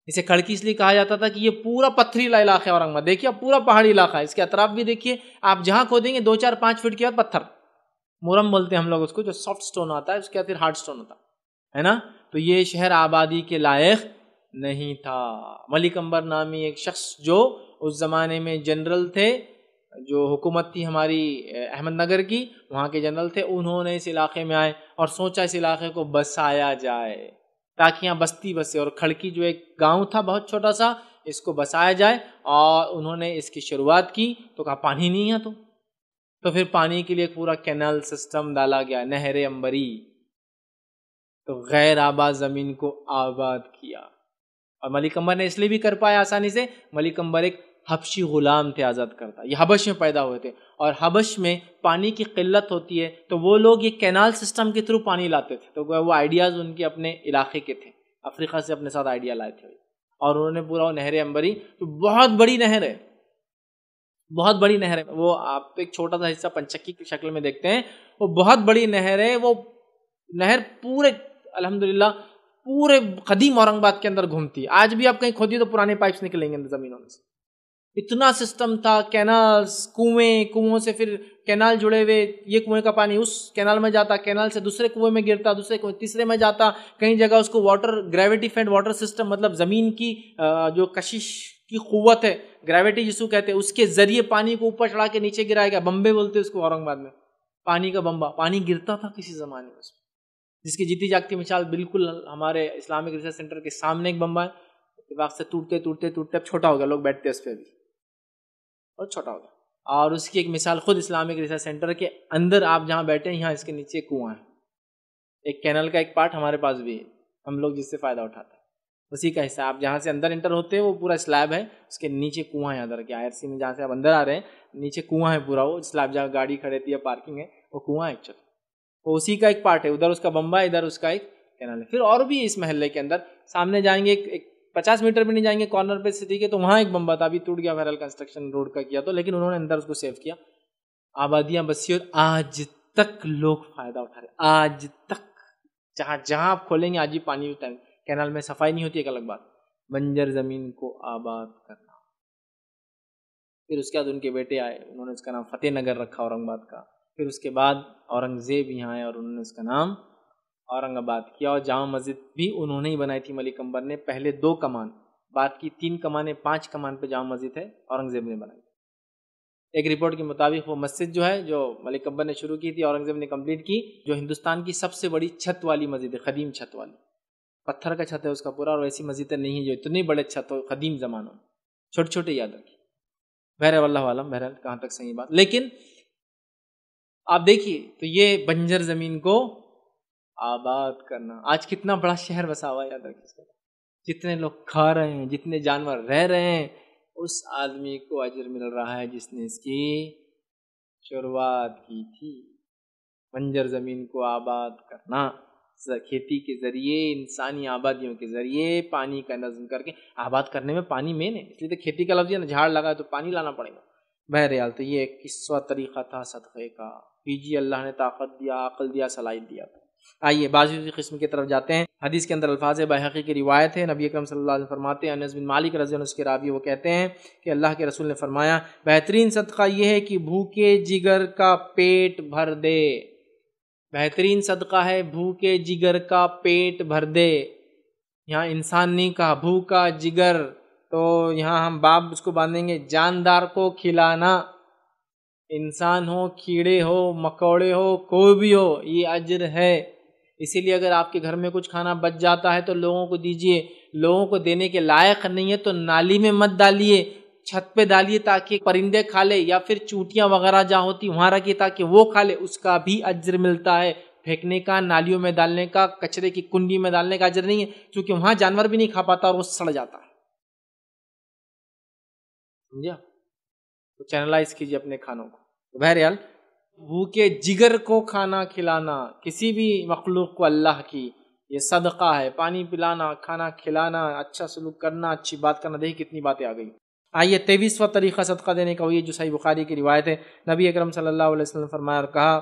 B: اسے کھڑکی اس لیے کہا جاتا تھا کہ یہ پورا پتھریلا علاقہ ہے. اورنگ آباد دیکھیے پورا پہاڑی علاقہ ہے، اس کے اطراف بھی دیکھیے آپ، جہاں کھودیں گے 2-4-5 فٹ کے بعد پتھر، مورم بولتے ہیں ہم لوگ اس کو، جو سافٹ سٹون آتا ہے، اس کے بعد پھر ہارڈ سٹون ہوتا ہے نا. تو یہ شہر آبادی کے لائق نہیں تھا. ملک امبر نامی ایک شخص جو اس زمانے میں جنرل تھے، جو حکومت تھی ہماری احمد نگر کی، وہاں کے جنرل تھے، انہوں نے اس علاقے میں آئے اور سوچا اس علاقے کو بسایا جائے تاکہ یہاں بستی بسے. اور کھڑکی جو ایک گاؤں تھا بہت چھوٹا سا، اس کو بسایا جائے، اور انہوں نے اس کی شروعات کی تو کہا پانی نہیں ہے تو پھر پانی کے لیے پورا کینال سسٹم ڈالا گیا، نہر عنبری، تو غیر آباد زمین کو آباد کیا۔ اور ملک عنبر نے اس لیے بھی کر پایا آسانی سے، ملک عنبر ایک حبشی غلام تھے آزاد کرتا، یہ حبش میں پیدا ہوئے تھے، اور حبش میں پانی کی قلت ہوتی ہے تو وہ لوگ یہ کینال سسٹم کے تھرو پانی لاتے تھے، تو وہ آئیڈیاز ان کے اپنے علاقے کے تھے، افریقہ سے اپنے ساتھ آئیڈیا لائے تھے، اور انہوں نے پورا نہر عنبری، تو بہت بڑی نہر ہے، بہت بڑی نہر ہے، وہ آپ ایک چھوٹا سا حصہ پنچکی کی شکل میں دیکھتے ہیں، وہ بہت بڑی نہر ہے، وہ نہر پورے الحمدللہ پورے قدیم اورنگ آباد کے اندر گھومتی ہے، آج بھی آپ کہیں کھودی تو پرانے پائپس نکلیں گے زمینوں میں سے، اتنا سسٹم تھا، کینالز، کنویں سے پھر کینال جڑے ہوئے، یہ کنویں کا پانی اس کینال میں جاتا، کینال سے دوسرے کنویں میں گرتا، دوسرے کنویں تیسرے میں جاتا، کئی جگہ اس کو water gravity feed water system, مطلب زمین کی جو کشش کی قوت ہے، گریویٹی جس کو کہتے ہیں، اس کے ذریعے پانی کو اوپر چڑھا کے نیچے گرایا گیا، بمبے بولتے اس کو اورنگ آباد میں، پانی کا بمبا، پانی گرتا تھا کسی زمانے میں، جس کی جیتی جاگتی مثال بالکل ہمارے اسلامک ریسرچ سینٹر کے سامنے ایک بمبا ہے، اتفاق سے ٹوٹتے اب چھوٹا ہو گیا، لوگ بیٹھتے اس پہ بھی، اور چھوٹا ہو گیا، اور اس کی ایک مثال خود اسلامک ریسرچ سینٹر کے اندر آپ جہاں بیٹھے ہیں، یہاں اس کے نیچے کنواں ہے، ایک کینل کا ایک پارٹ ہمارے پاس بھی ہے، ہم لوگ جس سے فائدہ اٹھاتے ہیں، اسی کا حصہ، آپ جہاں سے اندر انٹر ہوتے ہیں وہ پورا سلیب ہے، اس کے نیچے کنواں ہے، ادھر کے IRC میں جہاں سے آپ اندر آ رہے ہیں نیچے کنواں ہے پورا، وہ سلیب جہاں گاڑی کھڑے تھی یا پارکنگ ہے وہ کنواں ہے ایکچولی، وہ اسی کا ایک پارٹ ہے، ادھر اس کا بمبا ہے، ادھر اس کا ایک کینل ہے، پھر اور بھی اس محلے کے اندر سامنے جائیں گے، ایک 50 میٹر بھی نہیں جائیں گے کارنر پہ سٹی کے، تو وہاں ایک بمبا تھا، ابھی ٹوٹ گیا، بہرحال کنسٹرکشن روڈ کا کیا تو، لیکن انہوں نے اندر اس کو سیو کیا، آبادیاں بسی، اور آج تک لوگ فائدہ اٹھا رہے، آج تک جہاں آپ کھولیں گے آج ہی پانی ہوتا ہے، کینال میں صفائی نہیں ہوتی، ایک الگ بات، بنجر زمین کو آباد کرنا۔ پھر اس کے بعد ان کے بیٹے آئے، انہوں نے اس کا نام فتح نگر رکھا اورنگ آباد کا، پھر اس کے بعد اورنگزیب یہاں آئے اور انہوں نے اس کا نام اورنگ آباد کیا، اور جامع مسجد بھی انہوں نے ہی بنائی تھی ملک عنبر نے، پہلے 2 کمان، بعد کی 3 کمانیں، 5 کمان پہ جامع مسجد ہے، اورنگزیب نے بنائی۔ ایک رپورٹ کے مطابق وہ مسجد جو ہے جو ملک عنبر نے شروع کی تھی، اورنگزیب نے کمپلیٹ کی، جو ہندوستان کی سب سے بڑی چھت والی مسجد ہے، قدیم چھت والی، پتھر کا چھت ہے اس کا پورا، اور ایسی مسجدیں نہیں ہیں جو اتنے بڑے چھت ہو قدیم زمانوں میں، چھوٹے چھوٹے یاد رکھیے، بہرحال واللہ عالم، بہرحال کہاں تک صحیح بات، لیکن آپ دیکھیے تو یہ بنجر زمین کو آباد کرنا، آج کتنا بڑا شہر بسا ہوا ہے، یاد رکھیے، جتنے لوگ کھا رہے ہیں، جتنے جانور رہ رہے ہیں، اس آدمی کو اجر مل رہا ہے جس نے اس کی شروعات کی تھی۔ بنجر زمین کو آباد کرنا، کھیتی کے ذریعے، انسانی آبادیوں کے ذریعے، پانی کا نظم کر کے آباد کرنے میں پانی مین ہے، اس لیے تو کھیتی کا لفظ ہے نا، جھاڑ لگا تو پانی لانا پڑے گا۔ بہرحال تو یہ ایک قصہ طریقہ تھا صدقے کا، پیجیے، اللہ نے طاقت دیا، عقل دیا، صلاحیت دیا۔ آئیے بازی قسم کی طرف جاتے ہیں۔ حدیث کے اندر الفاظ بیہقی کی روایت ہے، نبی اکرم صلی اللہ علیہ وسلم فرماتے ہیں، انس بن مالک رضی اللہ عنہ کے راوی، وہ کہتے ہیں کہ اللہ کے رسول نے فرمایا، بہترین صدقہ یہ ہے کہ بھوکے جگر کا پیٹ بھر دے، بہترین صدقہ ہے بھوکے جگر کا پیٹ بھر دے۔ یہاں انسان نہیں کہا، بھوکا جگر، تو یہاں ہم باب اس کو باندھیں گے، جاندار کو کھلانا، انسان ہو، کیڑے ہو، مکوڑے ہو، کوئی بھی ہو، یہ اجر ہے۔ اسی لیے اگر آپ کے گھر میں کچھ کھانا بچ جاتا ہے تو لوگوں کو دیجئے، لوگوں کو دینے کے لائق نہیں ہے تو نالی میں مت ڈالیے، چھت پہ ڈالیے تاکہ پرندے کھا لے، یا پھر چونٹیاں وغیرہ جہاں ہوتی وہاں رکھیے تاکہ وہ کھا لے، اس کا بھی اجر ملتا ہے۔ پھینکنے کا، نالیوں میں ڈالنے کا، کچرے کی کنڈی میں ڈالنے کا اجر نہیں ہے، کیونکہ وہاں جانور بھی نہیں کھا پاتا اور وہ سڑ جاتا ہے۔ سمجھا؟ تو چینلائز کیجیے اپنے کھانوں کو۔ بہرحال بھوکے جگر کو کھانا کھلانا، کسی بھی مخلوق کو اللہ کی، یہ صدقہ ہے۔ پانی پلانا، کھانا کھلانا، اچھا سلوک کرنا، اچھی بات کرنا، دیکھیں کتنی باتیں آ گئی۔ آئیے 23واں طریقہ صدقہ دینے کا وہی جو صحیح بخاری کی روایت ہے، نبی اکرم صلی اللہ علیہ وسلم فرمایا اور کہا،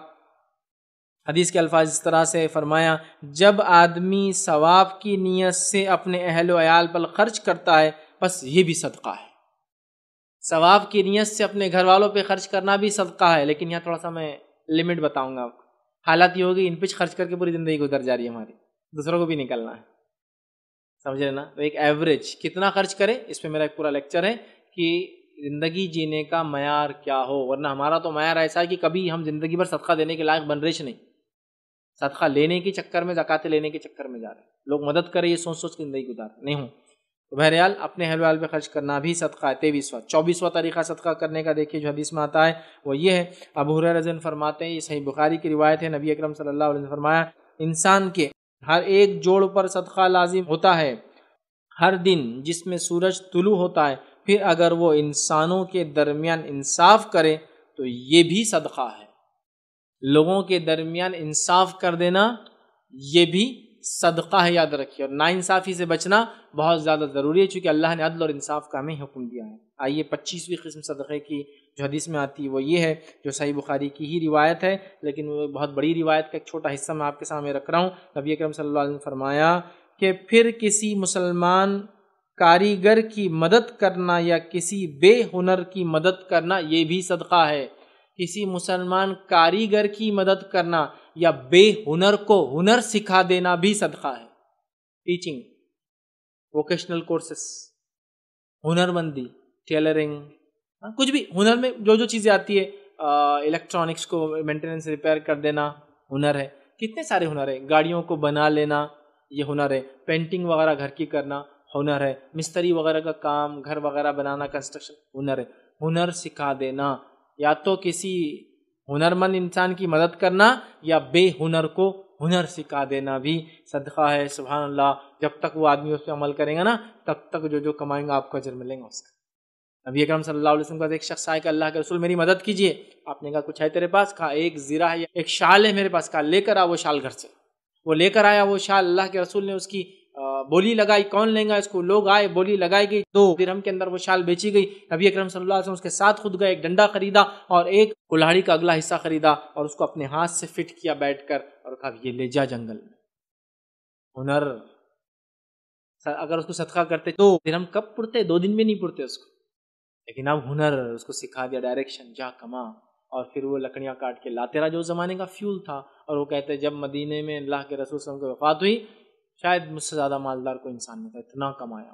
B: حدیث کے الفاظ اس طرح سے فرمایا، جب آدمی ثواب کی نیت سے اپنے اہل و عیال پر خرچ کرتا ہے بس یہ بھی صدقہ ہے۔ ثواب کی نیت سے اپنے گھر والوں پہ خرچ کرنا بھی صدقہ ہے، لیکن یہاں تھوڑا سا میں لمٹ بتاؤں گا آپ کو۔ حالات یہ ہوگی ان پہ خرچ کر کے پوری زندگی گزر جا رہی ہے ہماری، دوسروں کو بھی نکلنا ہے، سمجھ رہے نا؟ تو ایک ایوریج کتنا خرچ کرے، اس پہ میرا ایک پورا لیکچر ہے کہ زندگی جینے کا معیار کیا ہو، ورنہ ہمارا تو معیار ایسا ہے کہ کبھی ہم زندگی بھر صدقہ دینے کے لائق بن رہے نہیں، صدقہ لینے کے چکر میں، زکوٰۃ لینے کے چکر میں جا رہے ہیں، لوگ مدد کرے یہ سوچ سوچ کے زندگی گزار نہیں ہوں۔ تو بہرحال اپنے اہل ویال پہ خرچ کرنا بھی صدقہ ہے۔ 23واں 24واں طریقہ صدقہ کرنے کا دیکھیے جو حدیث میں آتا ہے وہ یہ ہے، ابو ہریرہ رضی اللہ عنہ فرماتے ہیں، یہ صحیح بخاری کی روایت ہے، نبی اکرم صلی اللہ علیہ وسلم نے فرمایا انسان کے ہر ایک جوڑ پر صدقہ لازم ہوتا ہے ہر دن جس میں سورج طلوع ہوتا ہے، پھر اگر وہ انسانوں کے درمیان انصاف کرے تو یہ بھی صدقہ ہے۔ لوگوں کے درمیان انصاف کر دینا یہ بھی صدقہ ہے، یاد رکھیے، اور ناانصافی سے بچنا بہت زیادہ ضروری ہے چونکہ اللہ نے عدل اور انصاف کا ہمیں حکم دیا ہے۔ آئیے 25ویں قسم صدقے کی جو حدیث میں آتی ہے وہ یہ ہے جو صحیح بخاری کی ہی روایت ہے، لیکن وہ بہت بڑی روایت کا ایک چھوٹا حصہ میں آپ کے سامنے رکھ رہا ہوں۔ نبی اکرم صلی اللہ علیہ وسلم نے فرمایا کہ پھر کسی مسلمان کاریگر کی مدد کرنا یا کسی بے ہنر کی مدد کرنا یہ بھی صدقہ ہے۔ کسی مسلمان کاریگر کی مدد کرنا یا بے ہنر کو ہنر سکھا دینا بھی صدقہ ہے۔ ٹیچنگ، ووکیشنل کورسز، ہنر مندی، ٹیلرنگ، کچھ بھی ہنر میں جو جو چیزیں آتی ہے، الیکٹرانکس کو مینٹیننس ریپیئر کر دینا ہنر ہے، کتنے سارے ہنر ہیں، گاڑیوں کو بنا لینا یہ ہنر ہے، پینٹنگ وغیرہ گھر کی کرنا ہنر ہے، مستری وغیرہ کا کام، گھر وغیرہ بنانا، کنسٹرکشن ہنر ہے۔ ہنر سکھا دینا، یا تو کسی ہنرمند انسان کی مدد کرنا یا بے ہنر کو ہنر سکھا دینا بھی صدقہ ہے۔ سبحان اللہ، جب تک وہ آدمی اس پہ عمل کرے گا نا تب تک جو کمائیں گا آپ کو اجر ملے گا اس کا۔ نبی اکرم صلی اللہ علیہ وسلم کا ایک شخص آئے کہ اللہ کے رسول میری مدد کیجیے، آپ نے کہا کچھ ہے تیرے پاس؟ کہا ایک زرہ ہے، ایک شال ہے میرے پاس۔ کہا لے کر آ وہ شال گھر سے۔ وہ لے کر آیا وہ شال، اللہ کے رسول نے اس کی بولی لگائی، کون لیں گا اس کو، لوگ آئے، بولی لگائی گئی، 2 درہم کے اندر وہ شال بیچی گئی۔ نبی اکرم صلی اللہ علیہ وسلم اس کے ساتھ خود گئے، ایک ڈنڈا خریدا اور ایک کلاڑی کا اگلا حصہ خریدا اور اس کو اپنے ہاتھ سے فٹ کیا بیٹھ کر اور کہا یہ لے جا جنگل میں۔ ہنر، اگر اس کو صدقہ کرتے 2 درہم کب پڑتے، 2 دن میں نہیں پڑتے اس کو، لیکن اب ہنر اس کو سکھا دیا، ڈائریکشن، جا کما، اور پھر وہ لکڑیاں کاٹ کے لاتے رہا جو زمانے کا فیول تھا۔ اور وہ کہتے جب مدینے میں اللہ کے رسول صلی اللہ علیہ وسلم کی وفات ہوئی شاید مجھ سے زیادہ مالدار کوئی انسان نہیں تھا، اتنا کمایا۔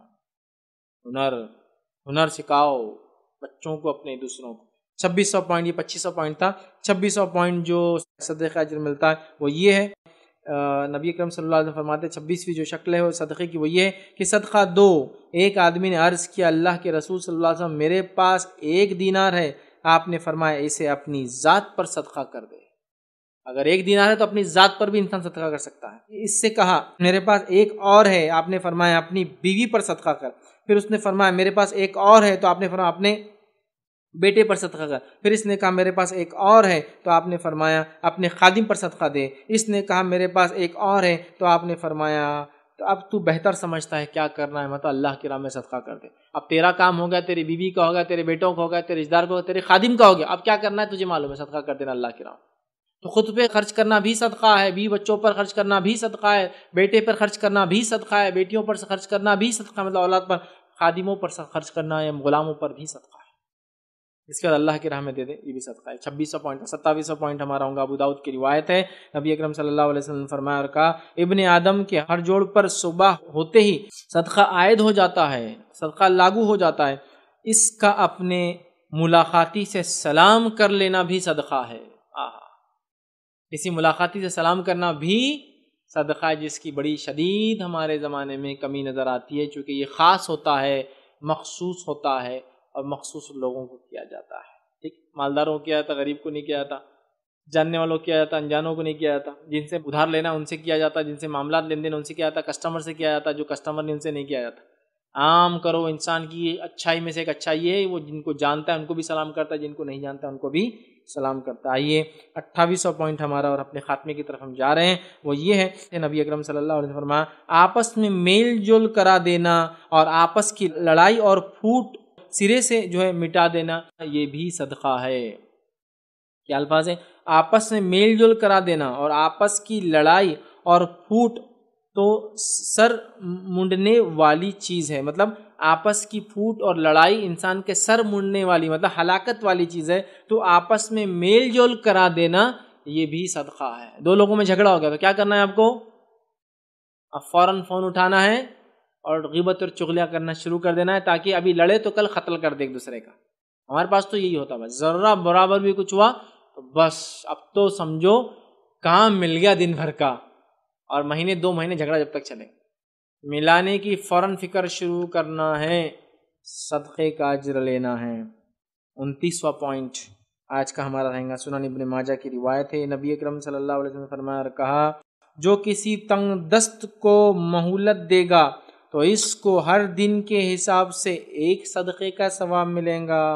B: ہنر سکھاؤ بچوں کو اپنے دوسروں کو۔ 2600 پوائنٹ، یہ 2500 پوائنٹ تھا۔ 2600 پوائنٹ جو صدقہ اجر ملتا ہے وہ یہ ہے، نبی اکرم صلی اللہ علیہ وسلم فرماتے 26ویں جو شکل ہے وہ صدقے کی وہ یہ ہے کہ صدقہ دو۔ ایک آدمی نے عرض کیا اللہ کے رسول صلی اللہ علیہ وسلم میرے پاس 1 دینار ہے، آپ نے فرمایا اسے اپنی ذات پر صدقہ کر دے۔ اگر 1 دینار ہے تو اپنی ذات پر بھی انسان صدقہ کر سکتا ہے۔ اس سے کہا میرے پاس 1 اور ہے، آپ نے فرمایا اپنی بیوی پر صدقہ کر۔ پھر اس نے فرمایا میرے پاس 1 اور ہے، تو آپ نے فرمایا اپنے بیٹے پر صدقہ کر۔ پھر اس نے کہا میرے پاس 1 اور ہے، تو آپ نے فرمایا اپنے خادم پر صدقہ دے۔ اس نے کہا میرے پاس 1 اور ہے، تو آپ نے فرمایا تو اب تو بہتر سمجھتا ہے کیا کرنا ہے، مطلب اللہ کی راہ میں صدقہ کر دے۔ اب تیرا کام ہو گیا، تیری بیوی کا ہو گیا، تیرے بیٹوں کا ہو گیا، تیرے رشتہ دار کا ہو گیا، تیرے خادم کا ہو گیا، اب کیا کرنا ہے تجھے معلوم ہے، صدقہ کر دینا اللہ کی راہ۔ تو خود پہ خرچ کرنا بھی صدقہ ہے، بیوی بچوں پر خرچ کرنا بھی صدقہ ہے، بیٹے پر خرچ کرنا بھی صدقہ ہے، بیٹیوں پر خرچ کرنا بھی صدقہ ہے، مطلب اولاد پر، خادموں پر خرچ کرنا یا غلاموں پر بھی صدقہ ہے۔ اس کے بعد اللہ کی راہ میں دے دے، یہ بھی صدقہ ہے۔ 2600 پوائنٹ، 2700 پوائنٹ ہمارا ہوگا، ابو داؤد کی روایت ہے، نبی اکرم صلی اللہ علیہ وسلم نے فرمایا اور کہا ابن آدم کے ہر جوڑ پر صبح ہوتے ہی صدقہ عائد ہو جاتا ہے، صدقہ لاگو ہو جاتا ہے، اس کا اپنے ملاقاتی سے سلام کر لینا بھی صدقہ ہے۔ کسی ملاقاتی سے سلام کرنا بھی صدقہ ہے، جس کی بڑی شدید ہمارے زمانے میں کمی نظر آتی ہے، چونکہ یہ خاص ہوتا ہے، مخصوص ہوتا ہے اور مخصوص لوگوں کو کیا جاتا ہے۔ ٹھیک، مالداروں کو کیا جاتا، غریب کو نہیں کیا جاتا، جاننے والوں کو کیا جاتا، انجانوں کو نہیں کیا جاتا، جن سے ادھار لینا ان سے کیا جاتا، جن سے معاملات لین دین ان سے کیا جاتا، کسٹمر سے کیا جاتا، جو کسٹمر نے ان سے نہیں کیا جاتا۔ عام کرو، انسان کی اچھائی میں سے ایک اچھائی ہے وہ جن کو جانتا ہے ان کو بھی سلام کرتا ہے، جن کو نہیں جانتا ان کو بھی سلام کرتا ہے۔ آئیے 2800 پوائنٹ ہمارا اور اپنے خاتمے کی طرف ہم جا رہے ہیں، وہ یہ ہے نبی اکرم صلی اللہ علیہ وسلم فرمایا آپس میں میل جول کرا دینا اور آپس کی لڑائی اور پھوٹ سرے سے جو ہے مٹا دینا، یہ بھی صدقہ ہے۔ کیا الفاظ ہے؟ آپس میں میل جول کرا دینا اور آپس کی لڑائی اور پھوٹ تو سر منڈنے والی چیز ہے، مطلب آپس کی پھوٹ اور لڑائی انسان کے سر منڈنے والی، مطلب ہلاکت والی چیز ہے، تو آپس میں میل جول کرا دینا یہ بھی صدقہ ہے۔ 2 لوگوں میں جھگڑا ہو گیا تو کیا کرنا ہے آپ کو؟ اب فوراً فون اٹھانا ہے اور غیبت اور چغلیاں کرنا شروع کر دینا ہے، تاکہ ابھی لڑے تو کل قتل کر دے ایک دوسرے کا۔ ہمارے پاس تو یہی ہوتا ہے، بس ذرہ برابر بھی کچھ ہوا تو بس اب تو سمجھو کام مل گیا دن بھر کا، اور مہینے 2 مہینے جھگڑا جب تک چلے۔ ملانے کی فوراً فکر شروع کرنا ہے، صدقے کا اجر لینا ہے۔ 29واں پوائنٹ آج کا ہمارا رہے گا، سنن ابن ماجہ کی روایت ہے، نبی اکرم صلی اللہ علیہ وسلم نے فرمایا اور کہا، جو کسی تنگ دست کو مہلت دے گا تو اس کو ہر دن کے حساب سے ایک صدقے کا ثواب ملے گا،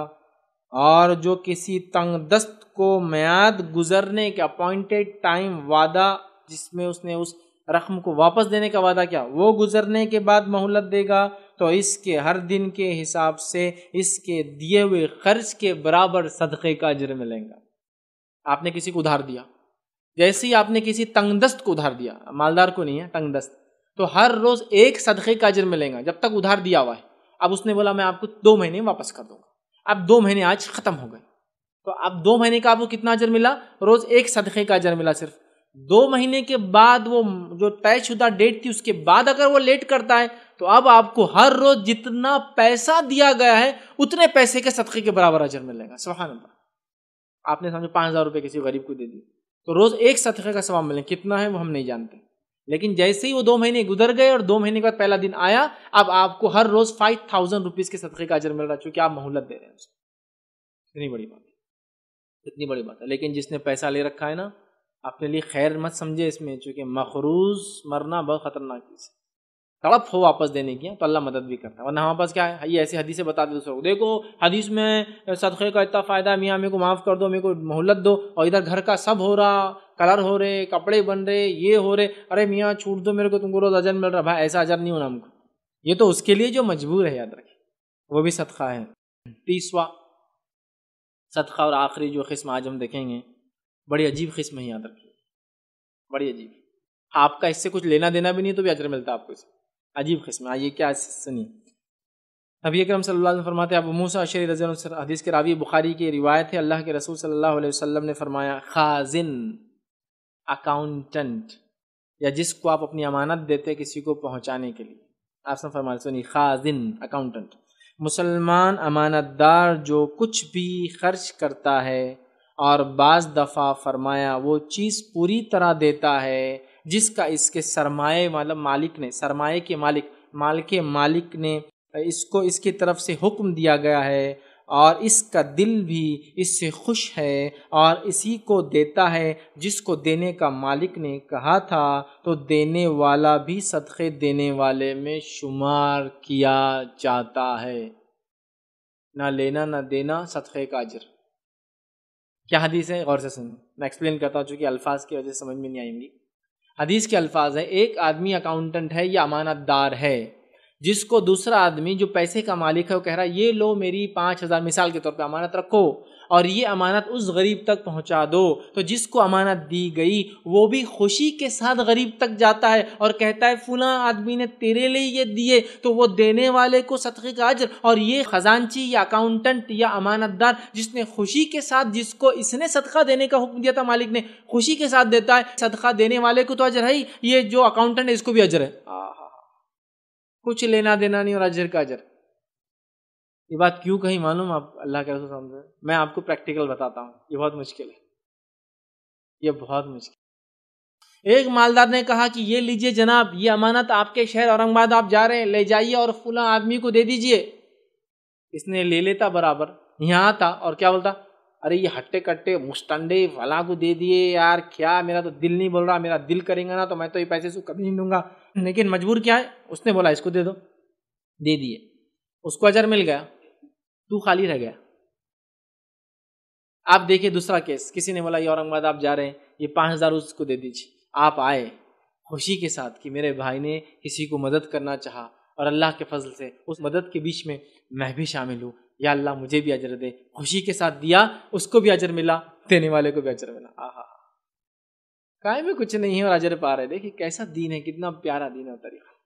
B: اور جو کسی تنگ دست کو میعاد گزرنے کے اپوائنٹڈ ٹائم وعدہ جس میں اس نے اس رقم کو واپس دینے کا وعدہ کیا، وہ گزرنے کے بعد مہلت دے گا تو اس کے ہر دن کے حساب سے اس کے دیے ہوئے خرچ کے برابر صدقے کا اجر ملے گا۔ آپ نے کسی کو ادھار دیا، جیسے ہی آپ نے کسی تنگ دست کو ادھار دیا، مالدار کو نہیں ہے، تنگ دست، تو ہر روز ایک صدقے کا اجر ملے گا جب تک ادھار دیا ہوا ہے۔ اب اس نے بولا میں آپ کو 2 مہینے واپس کر دوں گا، اب 2 مہینے آج ختم ہو گئے، تو اب 2 مہینے کا آپ کو کتنا اجر ملا؟ روز ایک صدقے کا اجر ملا صرف۔ 2 مہینے کے بعد وہ جو طے شدہ ڈیٹ تھی اس کے بعد اگر وہ لیٹ کرتا ہے تو اب آپ کو ہر روز جتنا پیسہ دیا گیا ہے اتنے پیسے کے صدقے کے برابر اجر ملے گا۔ سبحان اللہ، آپ نے سمجھو 5000 روپے کسی غریب کو دے دی تو روز ایک صدقے کا ثواب ملے، کتنا ہے وہ ہم نہیں جانتے، لیکن جیسے ہی وہ 2 مہینے گزر گئے اور 2 مہینے کے بعد پہلا دن آیا، اب آپ کو ہر روز 5000 روپیز کے صدقے کا اجر مل رہا ہے، چونکہ آپ مہلت دے رہے ہیں اسے۔ اتنی بڑی بات ہے، اتنی بڑی بات ہے، لیکن جس نے پیسہ لے رکھا ہے نا، اپنے لیے خیر مت سمجھے اس میں، چونکہ مخروض مرنا بہت خطرناک چیز ہے، تڑپ ہو واپس دینے کی تو اللہ مدد بھی کرتا ہے، ورنہ ہمارے پاس کیا ہے، یہ ایسی حدیثیں بتا دے دوسروں کو، دیکھو حدیث میں صدقے کا اتنا فائدہ ہے، میاں میرے کو معاف کر دو، میرے کو مہلت دو، اور ادھر گھر کا سب ہو رہا، کلر ہو رہے، کپڑے بن رہے، یہ ہو رہے، ارے میاں چھوٹ دو میرے کو، تم کو روز اجر مل رہا۔ بھائی ایسا اجر نہیں ہونا ہم کو، یہ تو اس کے لیے جو مجبور ہے، یاد رکھیں وہ بھی صدقہ ہے۔ 30واں صدقہ اور آخری جو قسم آج ہم دیکھیں گے، بڑی عجیب قسم ہے، یاد رکھیں، بڑی عجیب، آپ کا اس سے کچھ لینا دینا بھی نہیں تو بھی اجر ملتا ہے آپ کو، اس عجیب قسم ہے۔ آئیے کیا سنیے، نبی اکرم صلی اللہ علیہ وسلم فرماتے ہیں، ابو موسیٰ اشعری رضی اللہ عنہ، حدیث کے راوی بخاری کی روایت ہے، اللہ کے رسول صلی اللہ علیہ وسلم نے فرمایا، خازن، اکاؤنٹنٹ، یا جس کو آپ اپنی امانت دیتے کسی کو پہنچانے کے لیے، آپ نے فرمایا، سنیے، خازن، اکاؤنٹنٹ، مسلمان امانت دار جو کچھ بھی خرچ کرتا ہے اور بعض دفعہ فرمایا وہ چیز پوری طرح دیتا ہے جس کا اس کے سرمایہ مطلب مالک نے، سرمایہ کے مالک، مال کے مالک نے اس کو اس کی طرف سے حکم دیا گیا ہے، اور اس کا دل بھی اس سے خوش ہے، اور اسی کو دیتا ہے جس کو دینے کا مالک نے کہا تھا، تو دینے والا بھی صدقے دینے والے میں شمار کیا جاتا ہے۔ نہ لینا نہ دینا، صدقے کا اجر۔ کیا حدیث ہے؟ غور سے سنیں، میں ایکسپلین کرتا ہوں چونکہ الفاظ کی وجہ سے سمجھ میں نہیں آئیں گی۔ حدیث کے الفاظ ہے، ایک آدمی اکاؤنٹنٹ ہے یا امانت دار ہے، جس کو دوسرا آدمی جو پیسے کا مالک ہے وہ کہہ رہا ہے یہ لو میری 5000 مثال کے طور پہ امانت رکھو، اور یہ امانت اس غریب تک پہنچا دو، تو جس کو امانت دی گئی وہ بھی خوشی کے ساتھ غریب تک جاتا ہے اور کہتا ہے فلاں آدمی نے تیرے لیے یہ دیے، تو وہ دینے والے کو صدقے کا اجر، اور یہ خزانچی یا اکاؤنٹنٹ یا امانت دار جس نے خوشی کے ساتھ، جس کو اس نے صدقہ دینے کا حکم دیا تھا مالک نے، خوشی کے ساتھ دیتا ہے، صدقہ دینے والے کو تو اجر ہے ہی، یہ جو اکاؤنٹنٹ ہے اس کو بھی اجر ہے، کچھ لینا دینا نہیں اور اجر کا اجر۔ یہ بات کیوں کہیں معلوم آپ اللہ کے رسول سمجھے؟ میں آپ کو پریکٹیکل بتاتا ہوں، یہ بہت مشکل ہے، یہ بہت مشکل۔ ایک مالدار نے کہا کہ یہ لیجئے جناب، یہ امانت آپ کے شہر اورنگ آباد آپ جا رہے ہیں، لے جائیے اور فلاں آدمی کو دے دیجئے۔ اس نے لے لیتا برابر، یہاں آتا اور کیا بولتا، ارے یہ ہٹے کٹے مستنڈے فلاں کو دے دیے یار، کیا میرا تو دل نہیں بول رہا، میرا دل کریں گا نا تو میں تو یہ پیسے سے کبھی نہیں دوں گا، لیکن مجبور کیا ہے، اس نے بولا اس کو دے دو، دے دیے، اس کو اجر مل گیا، تو خالی رہ گیا۔ آپ دیکھیں دوسرا کیس، کسی نے بولا یہ اورنگ آباد آپ جا رہے ہیں، یہ 5000 اس کو دے دیجیے، آپ آئے خوشی کے ساتھ کہ میرے بھائی نے کسی کو مدد کرنا چاہا، اور اللہ کے فضل سے اس مدد کے بیچ میں میں بھی شامل ہوں، یا اللہ مجھے بھی اجر دے، خوشی کے ساتھ دیا، اس کو بھی اجر ملا، دینے والے کو بھی اجر ملا، آہا کائے میں کچھ نہیں ہے اور اجر پا رہے۔ دیکھیں کیسا دین ہے، کتنا پیارا دین ہے طریقہ۔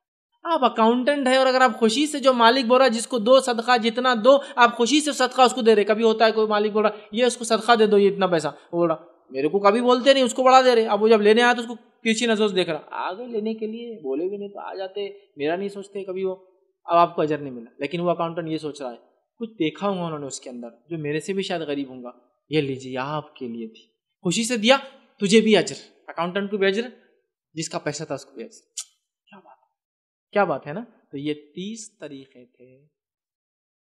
B: آپ اکاؤنٹنٹ ہے اور اگر آپ خوشی سے، جو مالک بول رہا ہے جس کو دو صدقہ جتنا دو، آپ خوشی سے صدقہ اس کو دے رہے۔ کبھی ہوتا ہے کوئی مالک بول رہا یہ اس کو صدقہ دے دو، یہ اتنا پیسہ، وہ بول رہا میرے کو کبھی بولتے نہیں، اس کو بڑھا دے رہے، اب وہ جب لینے آیا تو اس کو کسی نظر سے دیکھ رہا، آگے لینے کے لیے بولے بھی نہیں تو آ جاتے، میرا نہیں سوچتے کبھی وہ، اب آپ کو اجر نہیں ملا۔ لیکن وہ اکاؤنٹنٹ یہ سوچ رہا ہے کچھ دیکھا ہوں انہوں نے اس کے اندر جو میرے سے بھی شاید غریب ہوں گا، یہ لیجیے آپ کے لیے تھی، خوشی سے دیا، تجھے بھی اجر، اکاؤنٹنٹ کو بھی اجر، جس کا پیسہ تھا اس کو بھی اجر۔ کیا بات ہے، کیا بات ہے نا. تو یہ 30 طریقے تھے